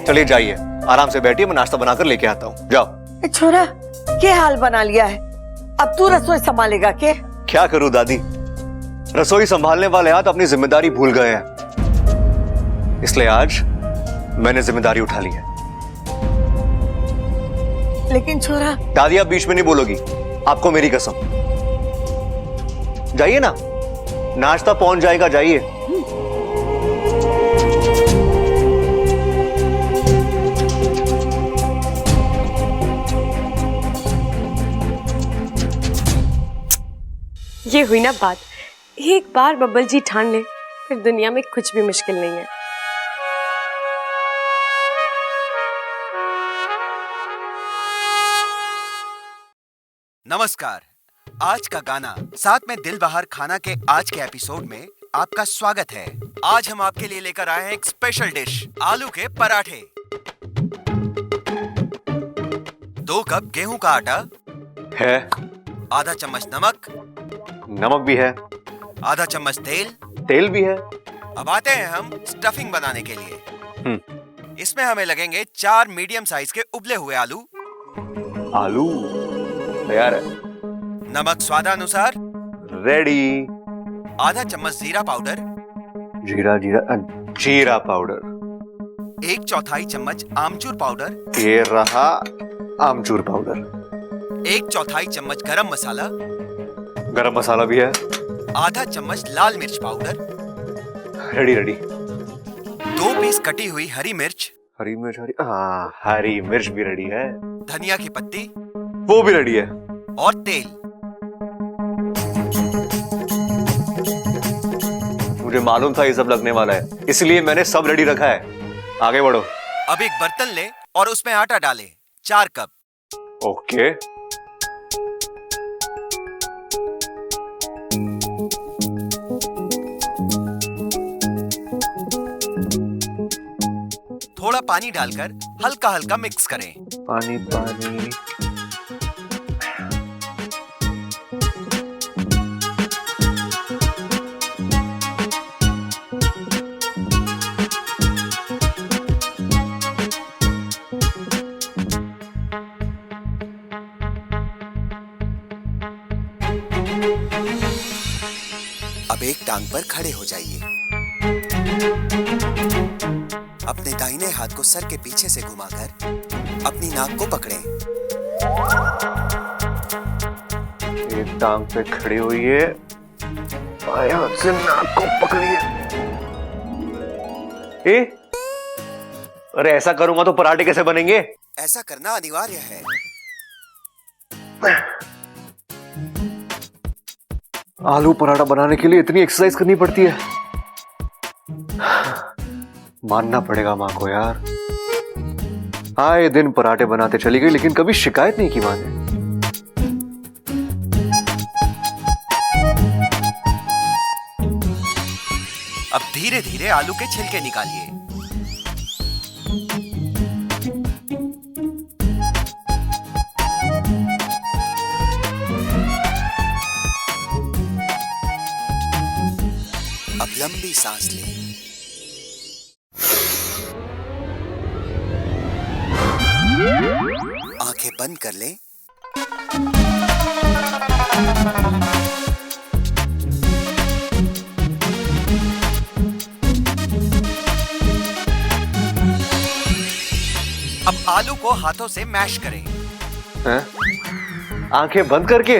चलिए जाइए, आराम से बैठिए, मैं नाश्ता बनाकर लेके आता हूं। जाओ। छोरा, क्या हाल बना लिया है? अब तू रसोई संभालेगा के? क्या करूं दादी, रसोई संभालने वाले हाथ अपनी जिम्मेदारी भूल गए हैं, इसलिए आज मैंने जिम्मेदारी उठा ली है। लेकिन छोरा। दादी आप बीच में नहीं बोलोगी, आपको मेरी कसम। जाइए ना, नाश्ता पहुंच जाएगा, जाइए। ये हुई ना बात, एक बार बब्बल जी ठान ले फिर दुनिया में कुछ भी मुश्किल नहीं है। नमस्कार, आज का गाना साथ में दिल बहार खाना के आज के एपिसोड में आपका स्वागत है। आज हम आपके लिए लेकर आए हैं एक स्पेशल डिश, आलू के पराठे। 2 कप गेहूं का आटा है, आधा चम्मच नमक, नमक भी है, आधा चम्मच तेल, तेल भी है। अब आते हैं हम स्टफिंग बनाने के लिए। इसमें हमें लगेंगे 4 मीडियम साइज के उबले हुए आलू। आलू तैयार है। नमक स्वादानुसार। रेडी। आधा चम्मच जीरा पाउडर। जीरा पाउडर। 1/4 चम्मच आमचूर पाउडर। ये रहा आमचूर पाउडर। 1/4 चम्मच गरम मसाला। गरम मसाला भी है। आधा चम्मच लाल मिर्च पाउडर। रेडी। 2 पीस कटी हुई हरी मिर्च। हरी मिर्च भी रेडी है। धनिया की पत्ती, वो भी रेडी है। और तेल। मुझे मालूम था ये सब लगने वाला है, इसलिए मैंने सब रेडी रखा है। आगे बढ़ो। अब एक बर्तन ले और उसमें आटा डालें, 4 कप। ओके। थोड़ा पानी डालकर हल्का हल्का मिक्स करें। पानी। अब एक टांग पर खड़े हो जाइए। अपने दाहिने हाथ को सर के पीछे से घुमाकर अपनी नाक को पकड़ें। एक टांग पे खड़ी हुई है, बाएं हाथ से नाक को पकड़िए। अरे ऐसा करूंगा तो पराठे कैसे बनेंगे? ऐसा करना अनिवार्य है। आलू पराठा बनाने के लिए इतनी एक्सरसाइज करनी पड़ती है। मानना पड़ेगा मां को यार, आए दिन पराठे बनाते चली गई लेकिन कभी शिकायत नहीं की मां ने। अब धीरे धीरे आलू के छिलके निकालिए। अब लंबी सांस लें। आंखें बंद कर लें। अब आलू को हाथों से मैश करें। हैं? आंखें बंद करके?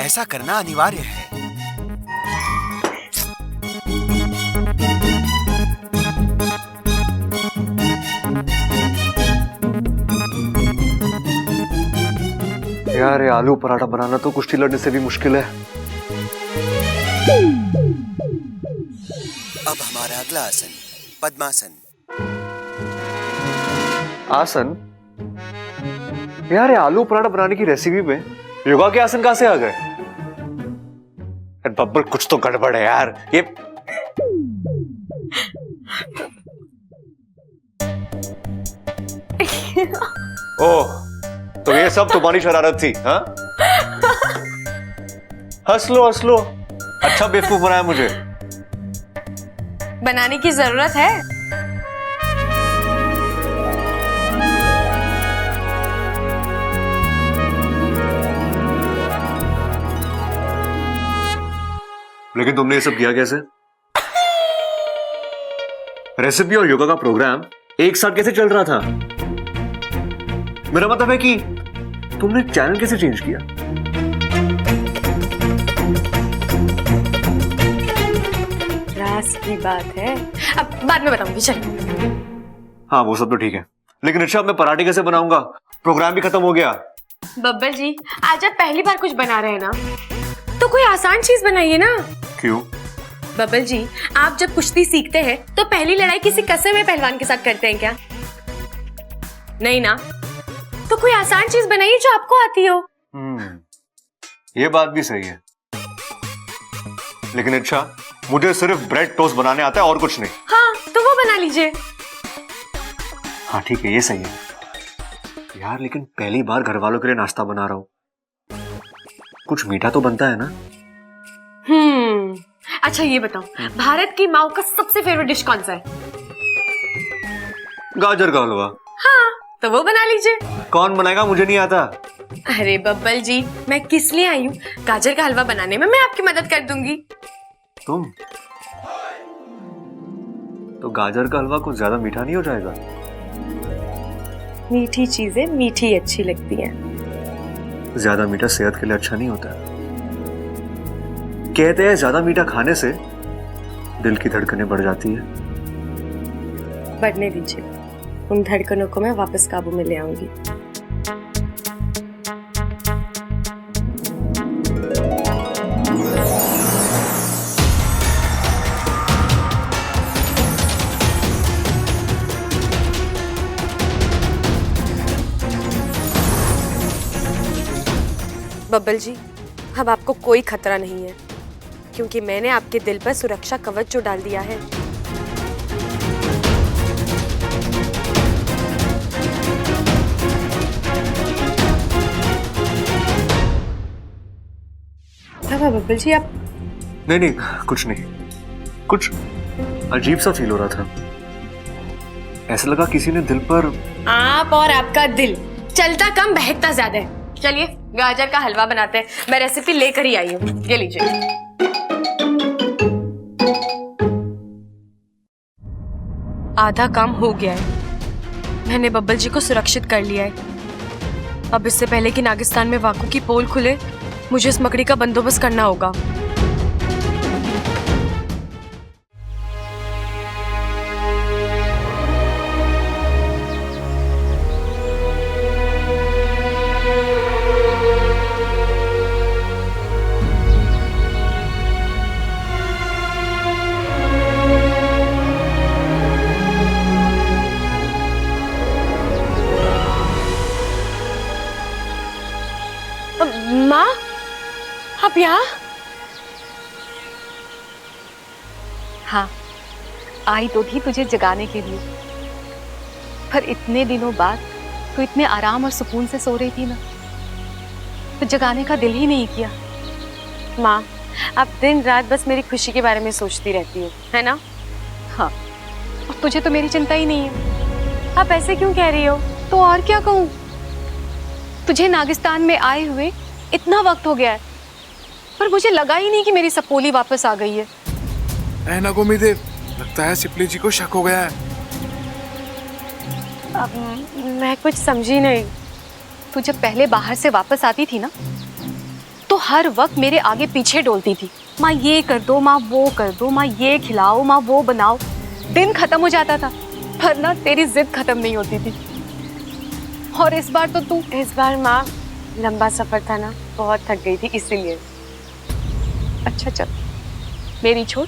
ऐसा करना अनिवार्य है। यार ये आलू पराठा बनाना तो कुश्ती लड़ने से भी मुश्किल है। अब हमारा अगला आसन पद्मासन। आसन? यार ये आलू पराठा बनाने की रेसिपी में योगा के आसन कहां से आ गए? बब्बल कुछ तो गड़बड़ है यार। ये ओह, तो ये सब तुम्हारी शरारत थी? हाँ, हंस लो हंस लो, अच्छा बेवकूफ बनाया मुझे। बनाने की जरूरत है? लेकिन तुमने ये सब किया कैसे? रेसिपी और योगा का प्रोग्राम एक साथ कैसे चल रहा था? मेरा मतलब है कि तुमने चैनल कैसे चेंज किया? राज की बात है, अब बाद में बताऊंगी, चल। हाँ वो सब तो ठीक है, लेकिन अच्छा मैं पराठे कैसे बनाऊंगा? प्रोग्राम भी खत्म हो गया। बब्बल जी, आज आप पहली बार कुछ बना रहे हैं ना, तो कोई आसान चीज बनाइए ना। क्यों? बब्बल जी, आप जब कुश्ती सीखते हैं तो पहली लड़ाई किसी कसे हुए पहलवान के साथ करते हैं क्या? नहीं ना, तो कोई आसान चीज बनाइए जो आपको आती हो। ये बात भी सही है, लेकिन अच्छा मुझे सिर्फ ब्रेड टोस्ट बनाने आता है और कुछ नहीं। हाँ तो वो बना लीजिए। हाँ ठीक है, ये सही है यार, लेकिन पहली बार घर वालों के लिए नाश्ता बना रहा हूं, कुछ मीठा तो बनता है ना। अच्छा ये बताओ, भारत की माँ का सबसे फेवरेट डिश कौन सा है? गाजर का हलवा। हाँ तो वो बना लीजिए। कौन बनाएगा, मुझे नहीं आता। अरे बब्बल जी, मैं किस लिए आई हूँ? गाजर का हलवा बनाने में मैं आपकी मदद कर दूंगी। तुम तो गाजर का हलवा कुछ ज्यादा मीठा नहीं हो जाएगा? मीठी चीजें मीठी अच्छी लगती हैं। ज्यादा मीठा सेहत के लिए अच्छा नहीं होता। कहते हैं ज्यादा मीठा खाने से दिल की धड़कनें बढ़ जाती है। बढ़ने दीजिए, उन धड़कनों को मैं वापस काबू में ले आऊंगी। बब्बल जी, अब आपको कोई खतरा नहीं है, क्योंकि मैंने आपके दिल पर सुरक्षा कवच जो डाल दिया है। क्या बब्बल जी आप? नहीं कुछ नहीं, कुछ अजीब सा फील हो रहा था। ऐसा लगा किसी ने दिल पर। आप और आपका दिल चलता कम बहकता ज्यादा है। चलिए गाजर का हलवा बनाते हैं, मैं रेसिपी लेकर ही आई हूँ, ये लीजिए। आधा काम हो गया है, मैंने बब्बल जी को सुरक्षित कर लिया है। अब इससे पहले कि नागिस्तान में वाकू की पोल खुले, मुझे इस मकड़ी का बंदोबस्त करना होगा। माँ, आप यहाँ? हाँ, आई तो थी तुझे जगाने के लिए, पर इतने दिनों बाद तू इतने आराम और सुकून से सो रही थी ना, तो जगाने का दिल ही नहीं किया। माँ, आप दिन रात बस मेरी खुशी के बारे में सोचती रहती हो, है ना? हाँ, और तुझे तो मेरी चिंता ही नहीं है। आप ऐसे क्यों कह रही हो? तो और क्या कहूँ, तुझे नागिस्तान में आए हुए इतना वक्त हो गया है, पर मुझे लगा ही नहीं कि मेरी सपोली वापस आ गई है। ऐना गोमीदेव, लगता है सिपली जी को शक हो गया है। अब मैं कुछ समझी नहीं। तू जब पहले बाहर से वापस आती थी ना, तो हर वक्त मेरे आगे पीछे डोलती थी, माँ ये कर दो, माँ वो कर दो, माँ ये खिलाओ, माँ वो बनाओ। दिन खत्म हो जाता था, पर ना तेरी जिद खत्म नहीं होती थी। और इस बार तो तू। इस बार माँ लंबा सफर था ना, बहुत थक गई थी इसीलिए। अच्छा चल, मेरी छोड़,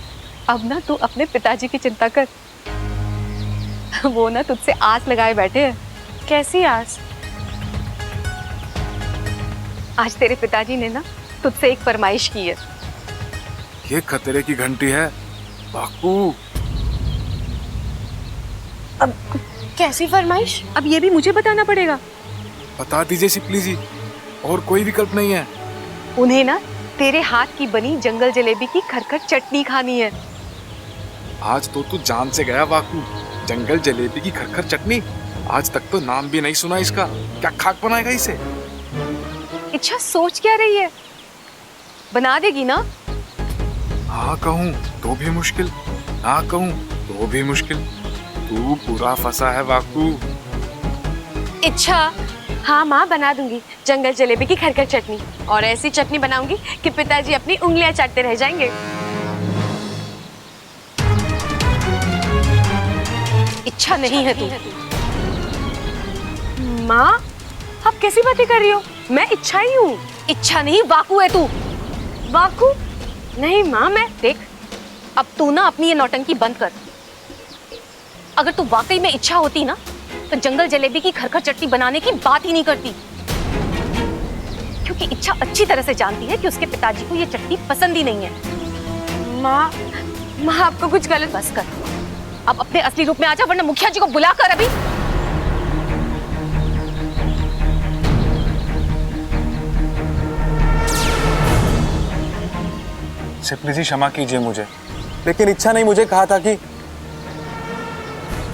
अब ना तू अपने पिताजी की चिंता कर। वो ना तुझसे आस लगाए बैठे हैं। कैसी आस? आज तेरे पिताजी ने ना तुझसे एक फरमाइश की है। ये खतरे की घंटी है बाकू। अब कैसी फरमाइश? अब ये भी मुझे बताना पड़ेगा। बता दीजिए सिप्ली जी, और कोई विकल्प नहीं है? उन्हें ना तेरे हाथ की बनी जंगल जलेबी की खरखर चटनी खानी है। आज तो तू जान से गया वाकू। जंगल जलेबी की खरखर चटनी, आज तक तो नाम भी नहीं सुना इसका। क्या खाक बनाएगा इसे? इच्छा सोच क्या रही है? बना देगी ना? हाँ कहूँ तो भी मुश्किल, ना कहूँ तो भी मुश्किल। तू पूरा फंसा है वाकू। इच्छा, हाँ माँ बना दूंगी जंगल जलेबी की खरखर चटनी, और ऐसी चटनी बनाऊंगी कि पिताजी अपनी उंगलियां चाटते रह जाएंगे। इच्छा नहीं है तू। माँ आप कैसी बातें कर रही हो? मैं इच्छा ही हूँ। इच्छा नहीं, वाकू है तू। वाकू? नहीं माँ, मैं देख, अब तू ना अपनी ये नौटंकी बंद कर। अगर तू वाकई में इच्छा होती ना तो जंगल जलेबी की खरखर चटनी बनाने की बात ही नहीं करती, क्योंकि इच्छा अच्छी तरह से जानती है कि उसके पिताजी को ये चटनी पसंद ही नहीं है। माँ आपको कुछ गलत। बस कर, अब अपने असली रूप में आ जा, वरना मुखिया जी को बुला कर अभी। सिप्ली जी क्षमा कीजिए मुझे, लेकिन इच्छा ने मुझे कहा था कि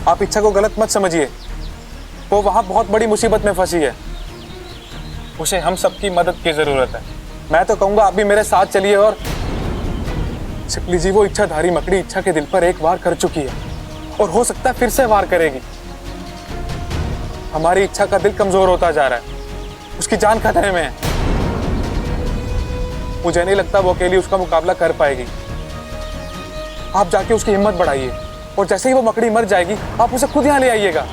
आप इच्छा को गलत मत समझिए। वो वहां बहुत बड़ी मुसीबत में फंसी है, उसे हम सबकी मदद की जरूरत है। मैं तो कहूंगा आप भी मेरे साथ चलिए। और सिप्ली जी, वो इच्छाधारी मकड़ी इच्छा के दिल पर एक वार कर चुकी है और हो सकता है फिर से वार करेगी। हमारी इच्छा का दिल कमजोर होता जा रहा है, उसकी जान खतरे में है। मुझे नहीं लगता वो अकेली उसका मुकाबला कर पाएगी। आप जाके उसकी हिम्मत बढ़ाइए, और जैसे ही वो मकड़ी मर जाएगी आप उसे खुद यहाँ ले आइएगा।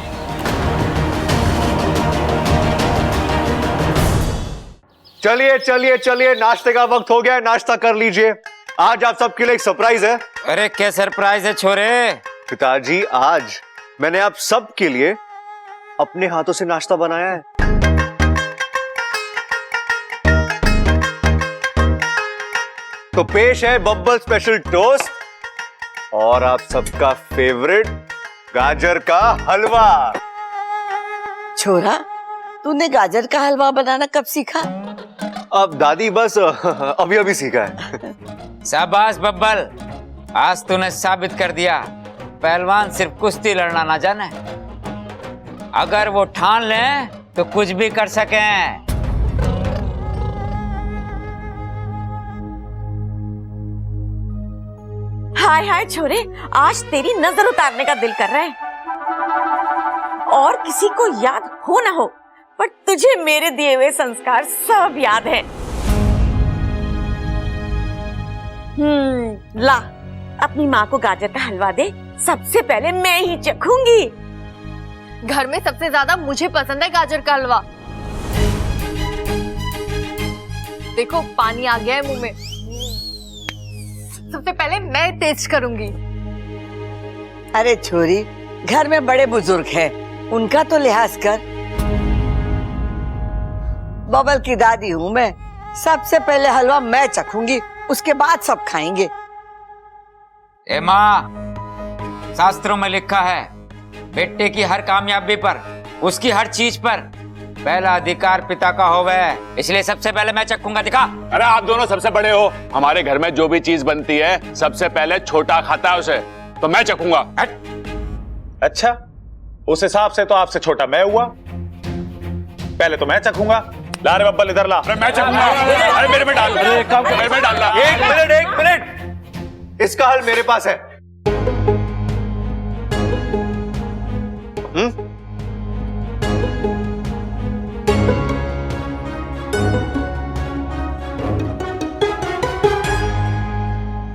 चलिए चलिए चलिए, नाश्ते का वक्त हो गया है, नाश्ता कर लीजिए। आज आप सबके लिए एक सरप्राइज है। अरे क्या सरप्राइज है छोरे? पिताजी, आज मैंने आप सबके लिए अपने हाथों से नाश्ता बनाया है। तो पेश है बब्बल स्पेशल टोस्ट और आप सबका फेवरेट गाजर का हलवा। छोरा, तूने गाजर का हलवा बनाना कब सीखा? अब दादी बस अभी अभी सीखा है। शाबाश बब्बल, आज तूने साबित कर दिया पहलवान सिर्फ कुश्ती लड़ना ना जाने, अगर वो ठान ले तो कुछ भी कर सके। हाय हाय छोरे, आज तेरी नजर उतारने का दिल कर रहा है। और किसी को याद हो ना हो, पर तुझे मेरे दिए हुए संस्कार सब याद है। ला अपनी माँ को गाजर का हलवा दे, सबसे पहले मैं ही चखूंगी। घर में सबसे ज्यादा मुझे पसंद है गाजर का हलवा। देखो पानी आ गया है मुंह में। सबसे पहले मैं टेस्ट करूंगी। अरे छोरी, घर में बड़े बुजुर्ग हैं, उनका तो लिहाज कर। बबल की दादी हूँ मैं, सबसे पहले हलवा मैं चखूंगी, उसके बाद सब खाएंगे। ए माँ, शास्त्रों में लिखा है बेटे की हर कामयाबी पर, उसकी हर चीज पर पहला अधिकार पिता का होवे, इसलिए सबसे पहले मैं चखूंगा। दिखा। अरे आप दोनों सबसे बड़े हो, हमारे घर में जो भी चीज बनती है सबसे पहले छोटा खाता है उसे, तो मैं चखूंगा। अच्छा, उस हिसाब से तो आपसे छोटा मैं हुआ, पहले तो मैं चखूंगा। ला रे बब्बल, इधर ला। अरे मैं चखूंगा। अरे मेरे में डाल। अरे एक काम कर, मेरे में डाल। एक मिनट, इसका हल मेरे पास है।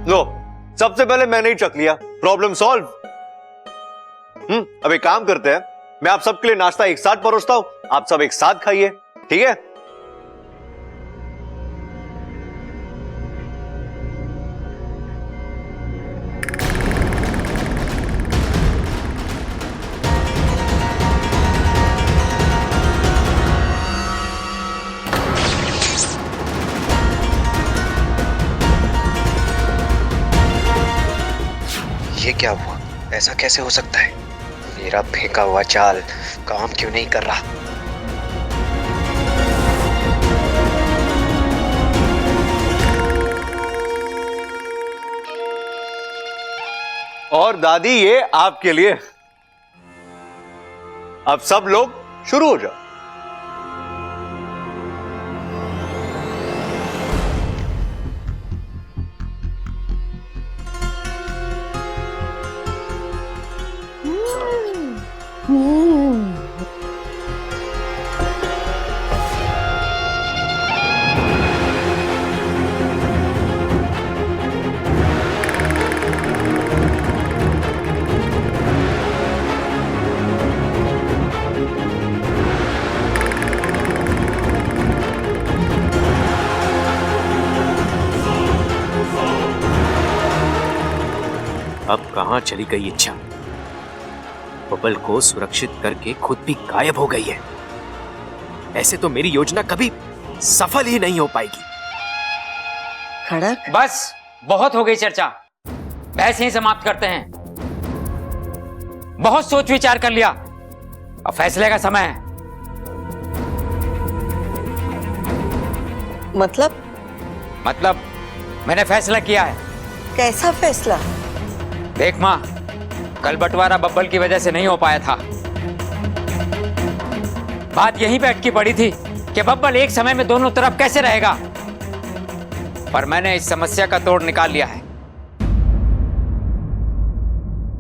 लो, सबसे पहले मैंने ही चख लिया, प्रॉब्लम सॉल्व। अब एक काम करते हैं, मैं आप सबके लिए नाश्ता एक साथ परोसता हूं, आप सब एक साथ खाइए, ठीक है? ये क्या हुआ? ऐसा कैसे हो सकता है? मेरा फेंका हुआ चाल काम क्यों नहीं कर रहा? और दादी ये आपके लिए। अब सब लोग शुरू हो जाओ। अब कहां चली गई इच्छा? बबल को सुरक्षित करके खुद भी गायब हो गई है। ऐसे तो मेरी योजना कभी सफल ही नहीं हो पाएगी। खड़क, बस बहुत हो गई चर्चा, बहस यहीं समाप्त करते हैं। बहुत सोच विचार कर लिया, अब फैसले का समय है। मतलब मैंने फैसला किया है। कैसा फैसला? देख माँ, कल बंटवारा बब्बल की वजह से नहीं हो पाया था। बात यहीं पे अटकी पड़ी थी कि बब्बल एक समय में दोनों तरफ कैसे रहेगा, पर मैंने इस समस्या का तोड़ निकाल लिया है।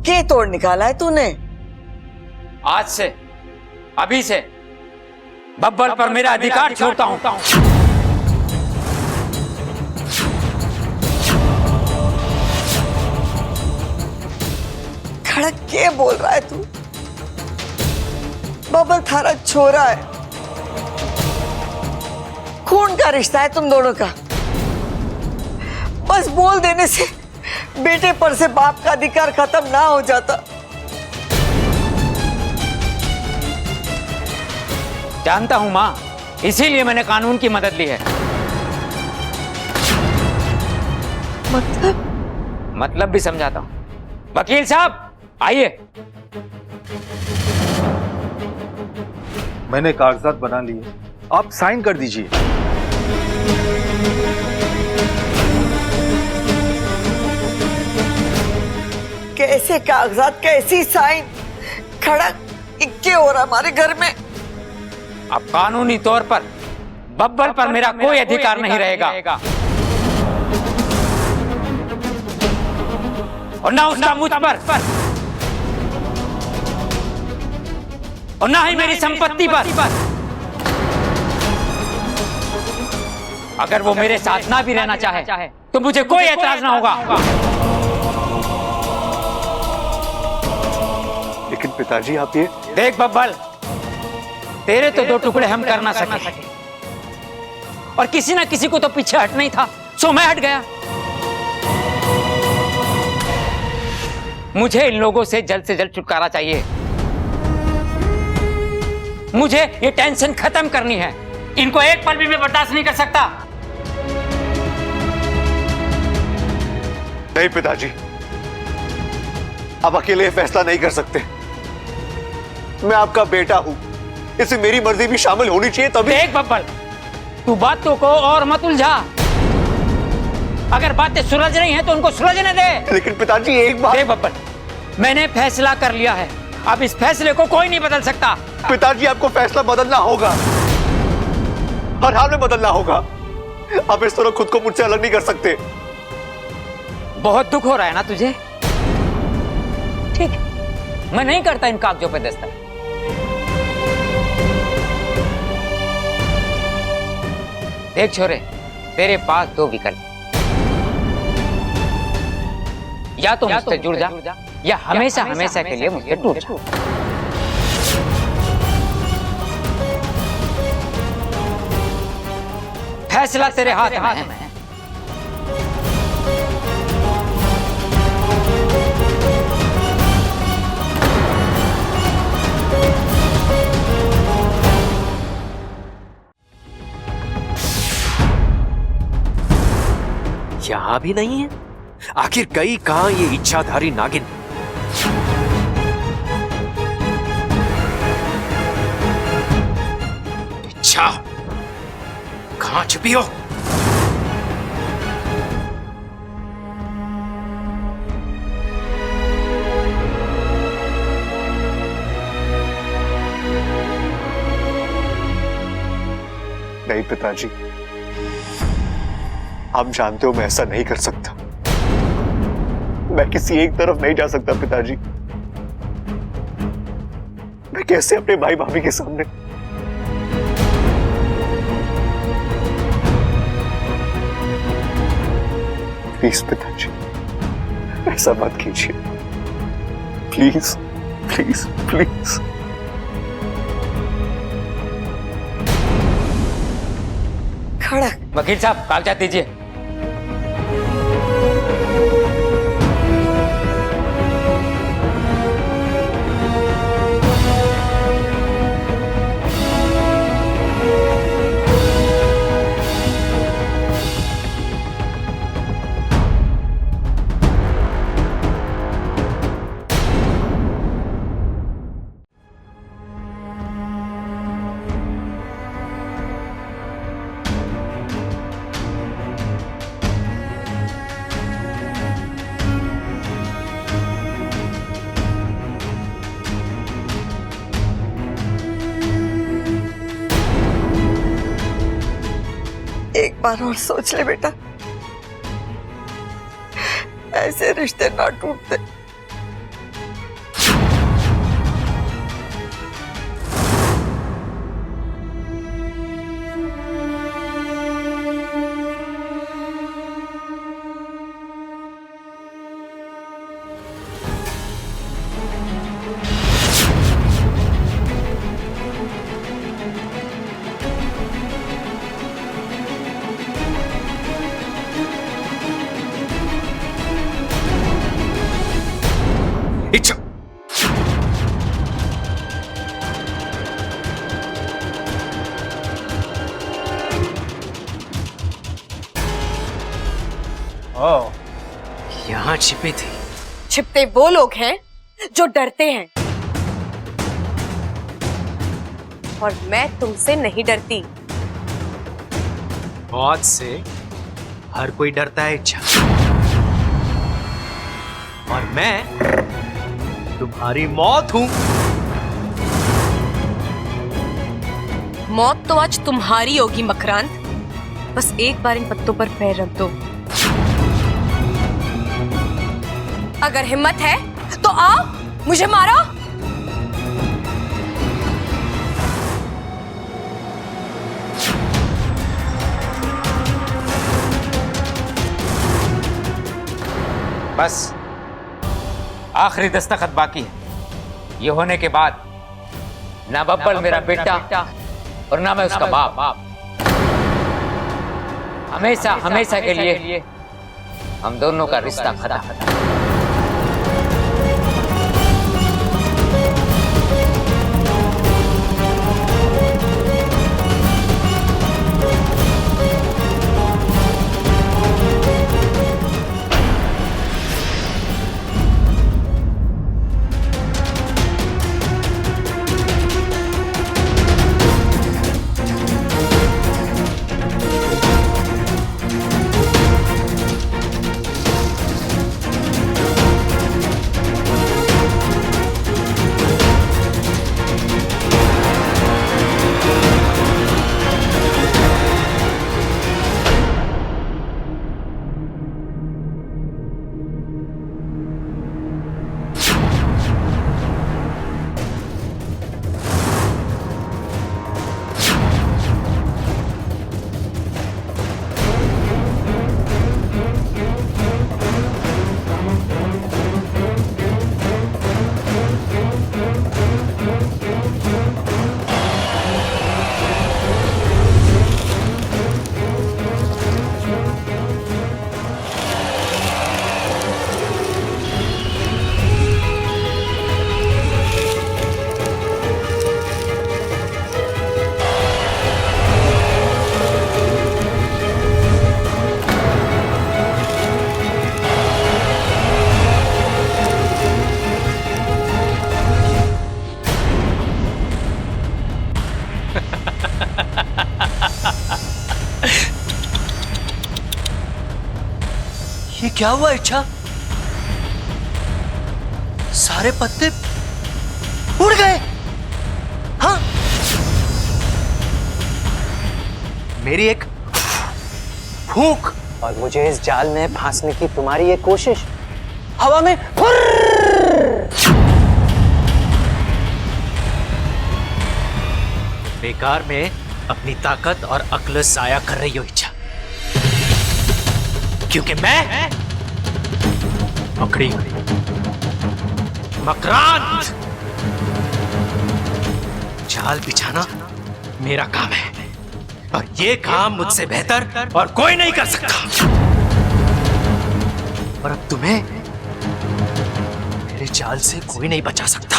क्या तोड़ निकाला है तूने? आज से, अभी से बब्बल पर मेरा अधिकार छोड़ता हूं। खड़क, क्या बोल रहा है तू? बबल थारा छोरा है, खून का रिश्ता है तुम दोनों का। बस बोल देने से बेटे पर से बाप का अधिकार खत्म ना हो जाता। जानता हूं मां, इसीलिए मैंने कानून की मदद ली है। मतलब भी समझाता हूं। वकील साहब आइए। मैंने कागजात बना लिए, आप साइन कर दीजिए। कैसे कागजात, कैसी साइन? खड़क, इक्के हो रहा हमारे घर में। अब कानूनी तौर पर बब्बल पर मेरा कोई अधिकार नहीं रहेगा, और ना उसका मुझ पर, और ना ही मेरी संपत्ति पर। अगर वो मेरे साथ ना भी रहना चाहे तो मुझे कोई एतराज ना होगा। लेकिन पिताजी आप ये देख बब्बल, तेरे तो दो टुकड़े हम कर ना सके, और किसी ना किसी को तो पीछे हट नहीं था, सो मैं हट गया। मुझे इन लोगों से जल्द छुटकारा चाहिए। मुझे ये टेंशन खत्म करनी है। इनको एक पल भी मैं बर्दाश्त नहीं कर सकता। नहीं पिताजी, आप अकेले ये फैसला नहीं कर सकते। मैं आपका बेटा हूं, इसमें मेरी मर्जी भी शामिल होनी चाहिए तभी। देख बब्बल, तू बातों को और मत उलझा। अगर बातें सुलझ रही हैं तो उनको सुलझने दे। लेकिन पिताजी एक बात। देख बब्बल, मैंने फैसला कर लिया है, अब इस फैसले को कोई नहीं बदल सकता। पिताजी आपको फैसला बदलना होगा, हर हाल में बदलना होगा। आप इस तरह खुद को मुझसे अलग नहीं कर सकते। बहुत दुख हो रहा है ना तुझे? ठीक, मैं नहीं करता इन कागजों पे दस्तखत। देख छोरे, तेरे पास दो विकल्प, या तो मुझसे जुड़ जा या हमेशा के लिए मुझसे टूट जा। फैसला तेरे हाथ में है। यहां भी नहीं है। आखिर गई कहां ये इच्छाधारी नागिन? इच्छा, कहां छुपी हो? नहीं पिताजी, आप जानते हो मैं ऐसा नहीं कर सकता। मैं किसी एक तरफ नहीं जा सकता पिताजी। मैं कैसे अपने भाई भाभी के सामने। प्लीज पिताजी, ऐसा मत कीजिए, प्लीज प्लीज प्लीज। खड़क। वकील साहब कागजात दीजिए। एक बार और सोच ले बेटा, ऐसे रिश्ते ना टूटते। इच्छा ओह, यहाँ छिपे थे। छिपते वो लोग हैं जो डरते हैं, और मैं तुमसे नहीं डरती। मौत से हर कोई डरता है इच्छा, और मैं तुम्हारी मौत हूं। मौत तो आज तुम्हारी होगी मकरांत। बस एक बार इन पत्तों पर पैर रख दो। अगर हिम्मत है तो आओ, मुझे मारो। बस आखिरी दस्तखत बाकी है। ये होने के बाद ना बब्बल मेरा बेटा और ना मैं उसका बाप। हमेशा हमेशा के लिए हम दोनों का रिश्ता खत्म। ये क्या हुआ इच्छा? सारे पत्ते उड़ गए। हाँ, मेरी एक फूंक और मुझे इस जाल में फांसने की तुम्हारी एक कोशिश हवा में बेकार में अपनी ताकत और अक्ल जाया कर रही हो इच्छा, क्योंकि मैं मकड़ी मकरांत जाल बिछाना मेरा काम है और ये काम मुझसे बेहतर और कोई नहीं कर सकता। और अब तुम्हें मेरे जाल से कोई नहीं बचा सकता।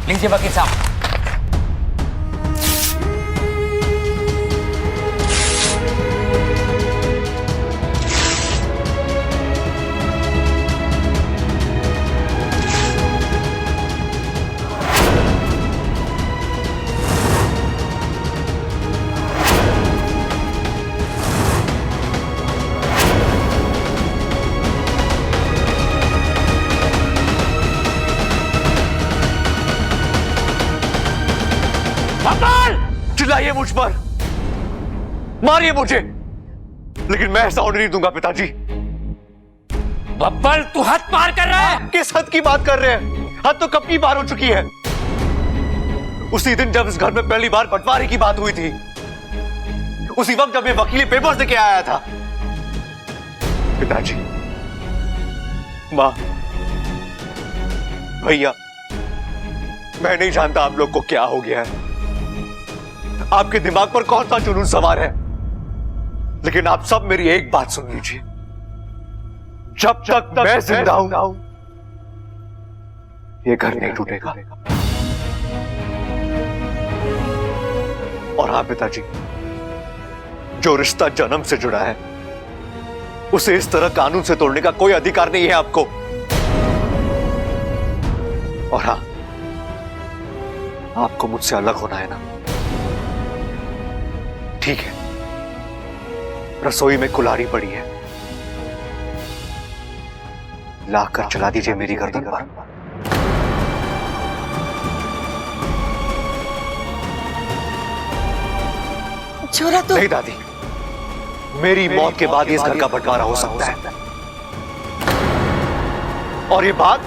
लीजिए वकील साहब। चिल्लाइए मुझ पर, मारिए मुझे, लेकिन मैं ऐसा होने नहीं दूंगा पिताजी। बब्बल तू हद पार कर रहा है। किस हद की बात कर रहे हैं? हद तो कब की पार हो चुकी है। उसी दिन जब इस घर में पहली बार बंटवारे की बात हुई थी, उसी वक्त जब ये वकीली पेपर्स लेके आया था। पिताजी, मां, भैया, मैं नहीं जानता आप लोग को क्या हो गया है, आपके दिमाग पर कौन सा जुनून सवार है, लेकिन आप सब मेरी एक बात सुन लीजिए। जब तक मैं जिंदा हूं, ये घर नहीं टूटेगा। और हाँ पिताजी, जो रिश्ता जन्म से जुड़ा है, उसे इस तरह कानून से तोड़ने का कोई अधिकार नहीं है आपको। और हाँ, आपको मुझसे अलग होना है ना? ठीक है, रसोई में कुल्हाड़ी पड़ी है, लाकर चला दीजिए मेरी गर्दन पर। छोरा तो नहीं दादी, मेरी मौत के बाद इस घर का बंटवारा हो सकता है, और ये बात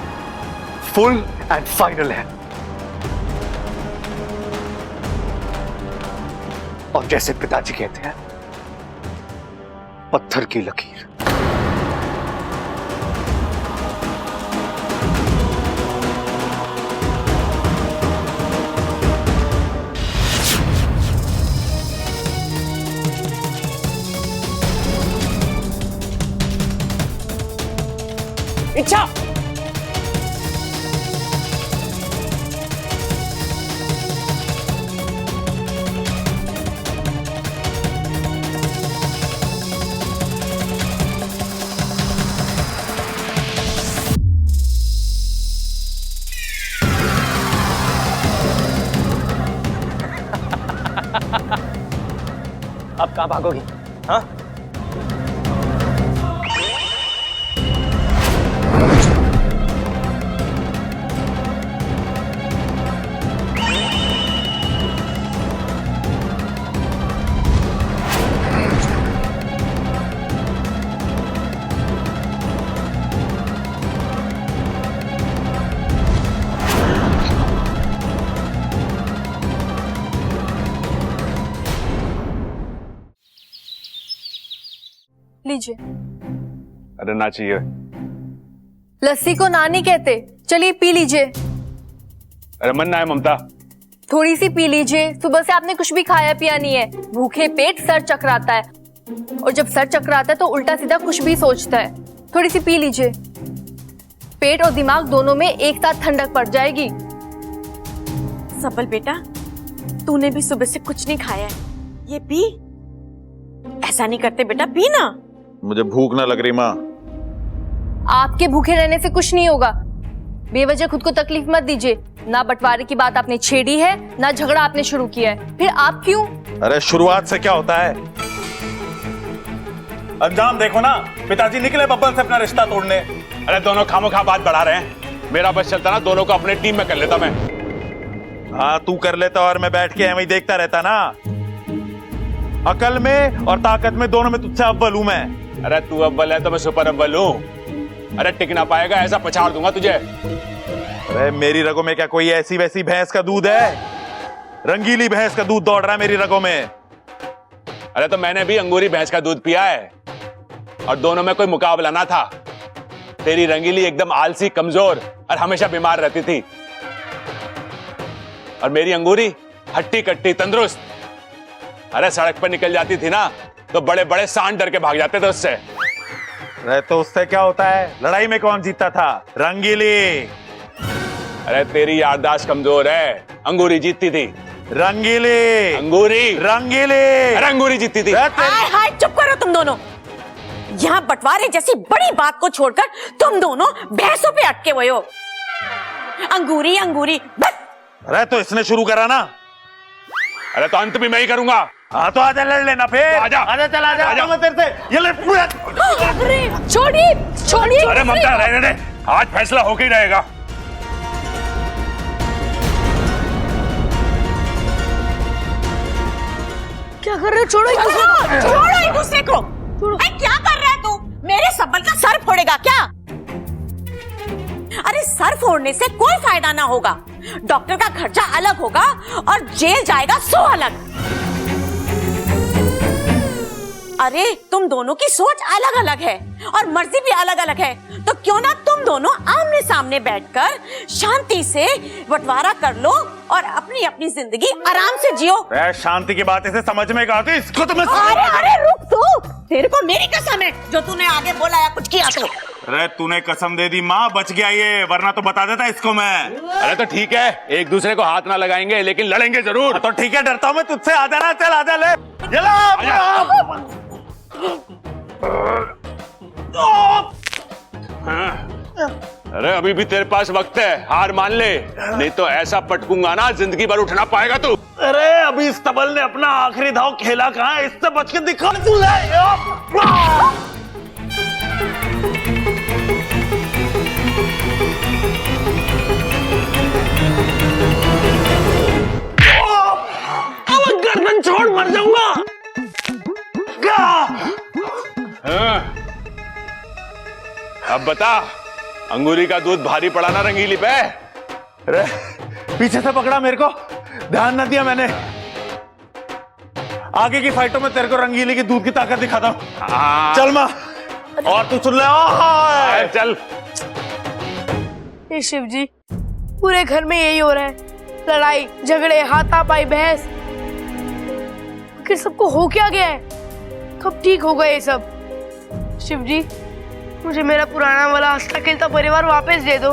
फुल एंड फाइनल है। और जैसे पिताजी कहते हैं, पत्थर की लकीर। इच्छा, अब कहां भागोगी? हाँ, लीजिए। अरे ना चाहिए। लस्सी को नानी कहते, चलिए पी लीजिए। अरे मन ना है ममता। थोड़ी सी पी लीजिए, सुबह से आपने कुछ भी खाया पिया नहीं है। भूखे पेट सर चकराता है, और जब सर चकराता है तो उल्टा सीधा कुछ भी सोचता है। थोड़ी सी पी लीजिए, पेट और दिमाग दोनों में एक साथ ठंडक पड़ जाएगी। सबल बेटा, तूने भी सुबह से कुछ नहीं खाया है, ये पी। ऐसा नहीं करते बेटा, पी ना। मुझे भूख ना लग रही माँ। आपके भूखे रहने से कुछ नहीं होगा। बेवजह खुद को तकलीफ मत दीजिए। ना बंटवारे की बात आपने छेड़ी है, ना झगड़ा आपने शुरू किया है, फिर आप क्यों? अरे शुरुआत से क्या होता है, अंजाम देखो ना। पिताजी निकले बब्बन से अपना रिश्ता तोड़ने। अरे दोनों खामोखा बात बढ़ा रहे हैं। मेरा बस चलता ना, दोनों को अपने टीम में कर लेता मैं। हाँ तू कर लेता और मैं बैठ के एवं ही देखता रहता ना। अकल में और ताकत में दोनों में तुझसे अव्वल हूं मैं। अरे तू अव्वल है तो मैं सुपर अव्वल हूं। अरे टिक ना पाएगा, ऐसा पछाड़ दूंगा तुझे। अरे मेरी रगों में क्या कोई ऐसी वैसी भैंस का दूध है? रंगीली भैंस का दूध दौड़ रहा है मेरी रगों में। अरे तो मैंने भी अंगूरी भैंस का दूध पिया है और दोनों में कोई मुकाबला ना था। तेरी रंगीली एकदम आलसी, कमजोर और हमेशा बीमार रहती थी, और मेरी अंगूरी हट्टी कट्टी, तंदुरुस्त। अरे सड़क पर निकल जाती थी ना तो बड़े बड़े सांड डर के भाग जाते थे उससे। अरे तो उससे क्या होता है? लड़ाई में कौन जीतता था? रंगीली। अरे तेरी याददाश्त कमजोर है, अंगूरी जीतती थी। रंगीली, अंगूरी, रंगीली, अरे अंगूरी जीतती थी। हाय हाय चुप करो तुम दोनों। यहाँ बंटवारे जैसी बड़ी बात को छोड़कर तुम दोनों भैंसों पे अटके हुए हो। अंगूरी अंगूरी बस। अरे तो इसने शुरू करा ना। अरे तो अंत भी मैं ही करूंगा। हाँ तो आजा लड़ लेना फिर। आजा आजा, चल आजा, आजा मैं तेरे से। ये ले पूरा। अरे छोड़िए छोड़िए। अरे ममता रहने दे, आज फैसला होके ही रहेगा। क्या कर रहे हो? छोड़ो छोड़ो एक दूसरे को। क्या कर रहा है तू? मेरे सब्बल का सर फोड़ेगा क्या? अरे सर फोड़ने से कोई फायदा ना होगा। डॉक्टर का खर्चा अलग होगा और जेल जाएगा 100 अलग। अरे तुम दोनों की सोच अलग अलग है और मर्जी भी अलग अलग है, तो क्यों ना तुम दोनों आमने सामने बैठकर शांति से बंटवारा कर लो और अपनी अपनी जिंदगी आराम से जियो। शांति की बात इसे समझ में आती, इसको तो मैं। अरे अरे रुक तू, तेरे को मेरी कसम है जो तूने आगे बोला या कुछ किया तो। अरे तूने कसम दे दी माँ, बच गया ये, वरना तो बता देता इसको मैं। अरे तो ठीक है, एक दूसरे को हाथ ना लगाएंगे लेकिन लड़ेंगे जरूर। तो ठीक है, डरता हूँ मैं तुझसे। आजा ना, चल आजा ले। अरे अभी भी तेरे पास वक्त है, हार मान ले, नहीं तो ऐसा पटकूंगा ना जिंदगी भर उठना पाएगा तू। अरे अभी इस तबल ने अपना आखिरी दांव खेला कहाँ है? इससे बच के दिखा तू। अब गर्दन छोड़ मर जाऊंगा। अब बता, अंगूरी का दूध भारी पड़ा ना रंगीली पे? अरे पीछे से पकड़ा मेरे को, ध्यान न दिया मैंने। आगे की फाइटों में तेरे को रंगीली की दूध की ताकत दिखाता हूं। चल मां, और तू सुन ले। चल। हे शिव जी, पूरे घर में यही हो रहा है, लड़ाई झगड़े, हाथापाई, बहस। आखिर सबको हो क्या गया है? कब ठीक होगा ये सब? शिव जी, मुझे मेरा पुराना वाला हंसता खेलता परिवार वापस दे दो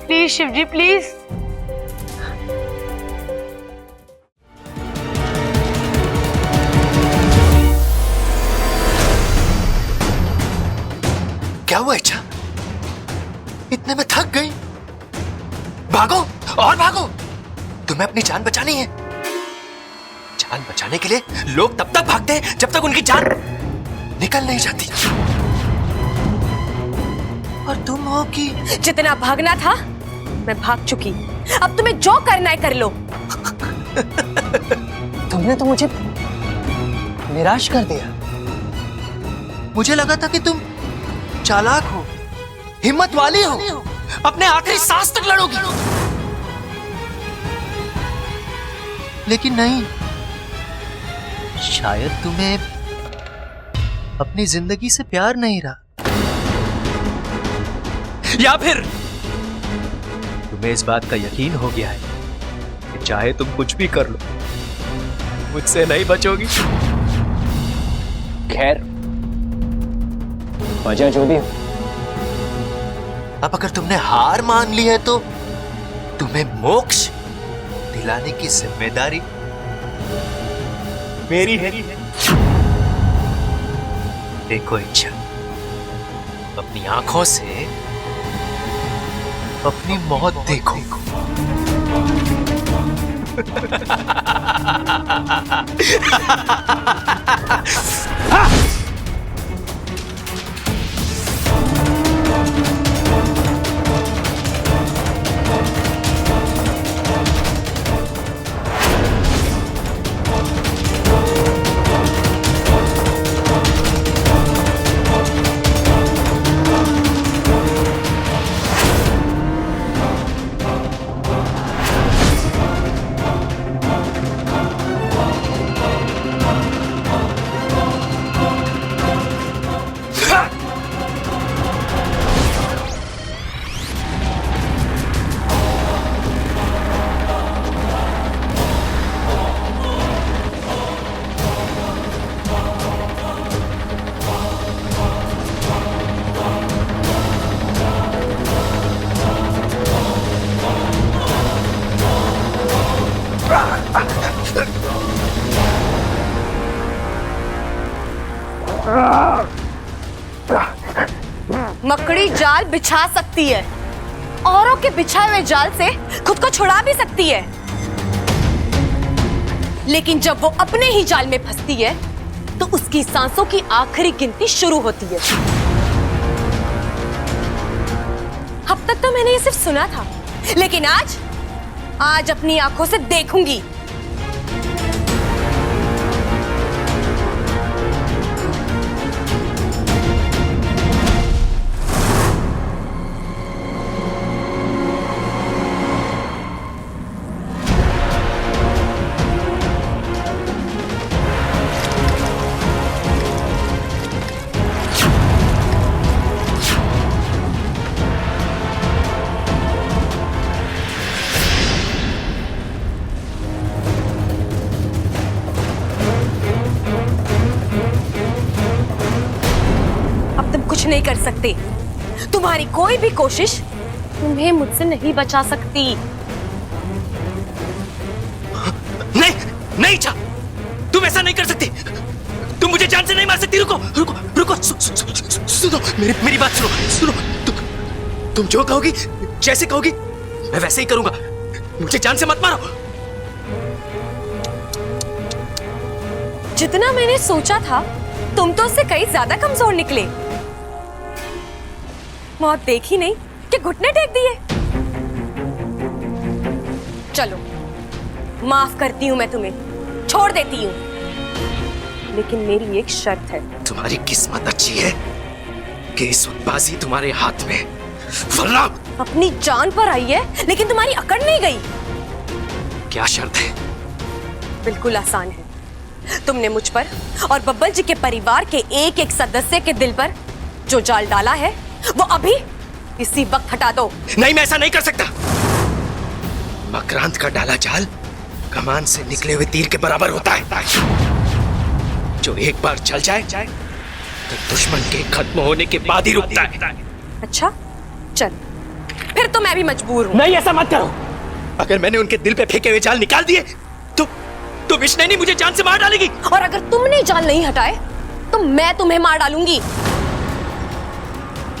प्लीज शिव जी, प्लीज। क्या हुआ इच्छा? इतने में थक गई? भागो और भागो, तुम्हें अपनी जान बचानी है। जान बचाने के लिए लोग तब तक भागते हैं जब तक उनकी जान निकल नहीं जाती। और तुम हो कि जितना भागना था मैं भाग चुकी, अब तुम्हें जो करना है कर लो। तुमने तो मुझे निराश कर दिया। मुझे लगा था कि तुम चालाक हो, हिम्मत वाली हो, अपने आखिरी सांस तक लड़ोगी। लेकिन नहीं, शायद तुम्हें अपनी जिंदगी से प्यार नहीं रहा, या फिर तुम्हें इस बात का यकीन हो गया है कि चाहे तुम कुछ भी कर लो, मुझसे नहीं बचोगी। खैर, वजह जो भी हो, अब अगर तुमने हार मान ली है तो तुम्हें मोक्ष दिलाने की जिम्मेदारी मेरी है। देखो इच्छा, अपनी आंखों से अपनी मौत देखो। मकड़ी जाल बिछा सकती है, औरों के बिछाए हुए जाल से खुद को छुड़ा भी सकती है, लेकिन जब वो अपने ही जाल में फंसती है तो उसकी सांसों की आखिरी गिनती शुरू होती है। अब तक तो मैंने ये सिर्फ सुना था, लेकिन आज अपनी आंखों से देखूंगी। कुछ नहीं कर सकते। तुम्हारी कोई भी कोशिश तुम्हें मुझसे नहीं बचा सकती। नहीं नहीं इच्छा, तुम ऐसा नहीं कर सकती। तुम मुझे जान से नहीं मार सकती। रुको रुको रुको, सुनो मेरी बात सुनो। तुम जो कहोगी, जैसे कहोगी, मैं वैसे ही करूंगा। मुझे जान से मत मारो। जितना मैंने सोचा था, तुम तो उससे कई ज्यादा कमजोर निकले। मौत देखी नहीं कि घुटने टेक दिए। चलो, माफ करती हूं मैं तुम्हें, छोड़ देती हूं, लेकिन मेरी एक शर्त है। तुम्हारी किस्मत अच्छी है कि इस वक्त बाजी तुम्हारे हाथ में। वरना अपनी जान पर आई है, लेकिन तुम्हारी अकड़ नहीं गई। क्या शर्त है? बिल्कुल आसान है। तुमने मुझ पर और बब्बल जी के परिवार के एक एक सदस्य के दिल पर जो जाल डाला है, वो अभी इसी वक्त हटा दो। नहीं, मैं ऐसा नहीं कर सकता। मकरांत का डाला जाल कमान से निकले हुए तीर के बराबर होता है, जो एक बार चल जाए तो दुश्मन के खत्म होने के बाद ही रुकता है। अच्छा, चल, फिर तो मैं भी मजबूर हूँ। नहीं, ऐसा मत करो। अगर मैंने उनके दिल पे फेंके हुए जाल निकाल दिए तो विष्णु मुझे जान से मार डालेगी। और अगर तुमने जाल नहीं हटाए तो मैं तुम्हें मार डालूंगी।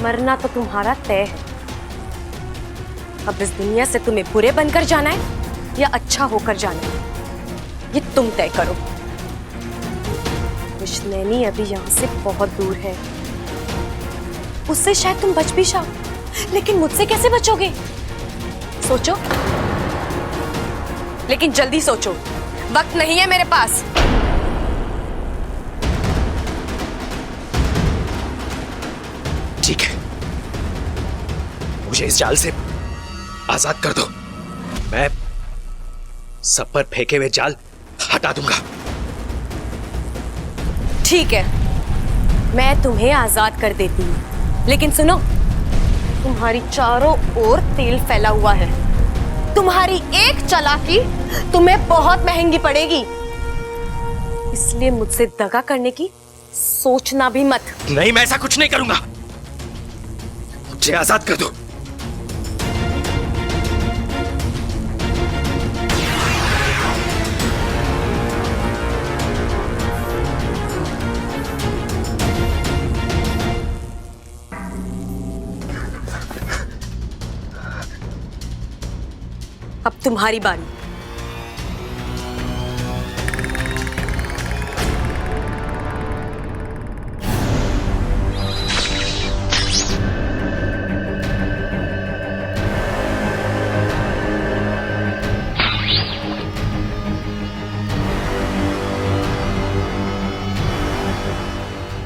मरना तो तुम्हारा तय है। अब इस दुनिया से तुम्हें बुरे बनकर जाना है या अच्छा होकर जाना है, ये तुम तय करो। विष्णु अभी यहाँ से बहुत दूर है। उससे शायद तुम बच भी जाओ, लेकिन मुझसे कैसे बचोगे? सोचो, लेकिन जल्दी सोचो, वक्त नहीं है मेरे पास। ठीक है, मुझे इस जाल से आजाद कर दो। मैं सब पर फेंके हुए जाल हटा दूंगा। ठीक है, मैं तुम्हें आजाद कर देती हूँ, लेकिन सुनो, तुम्हारी चारों ओर तेल फैला हुआ है। तुम्हारी एक चालाकी तुम्हें बहुत महंगी पड़ेगी, इसलिए मुझसे दगा करने की सोचना भी मत। नहीं, मैं ऐसा कुछ नहीं करूंगा। मुझे आजाद कर दो। तुम्हारी बारी।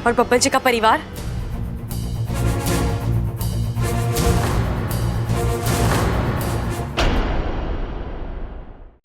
और बब्बर जी का परिवार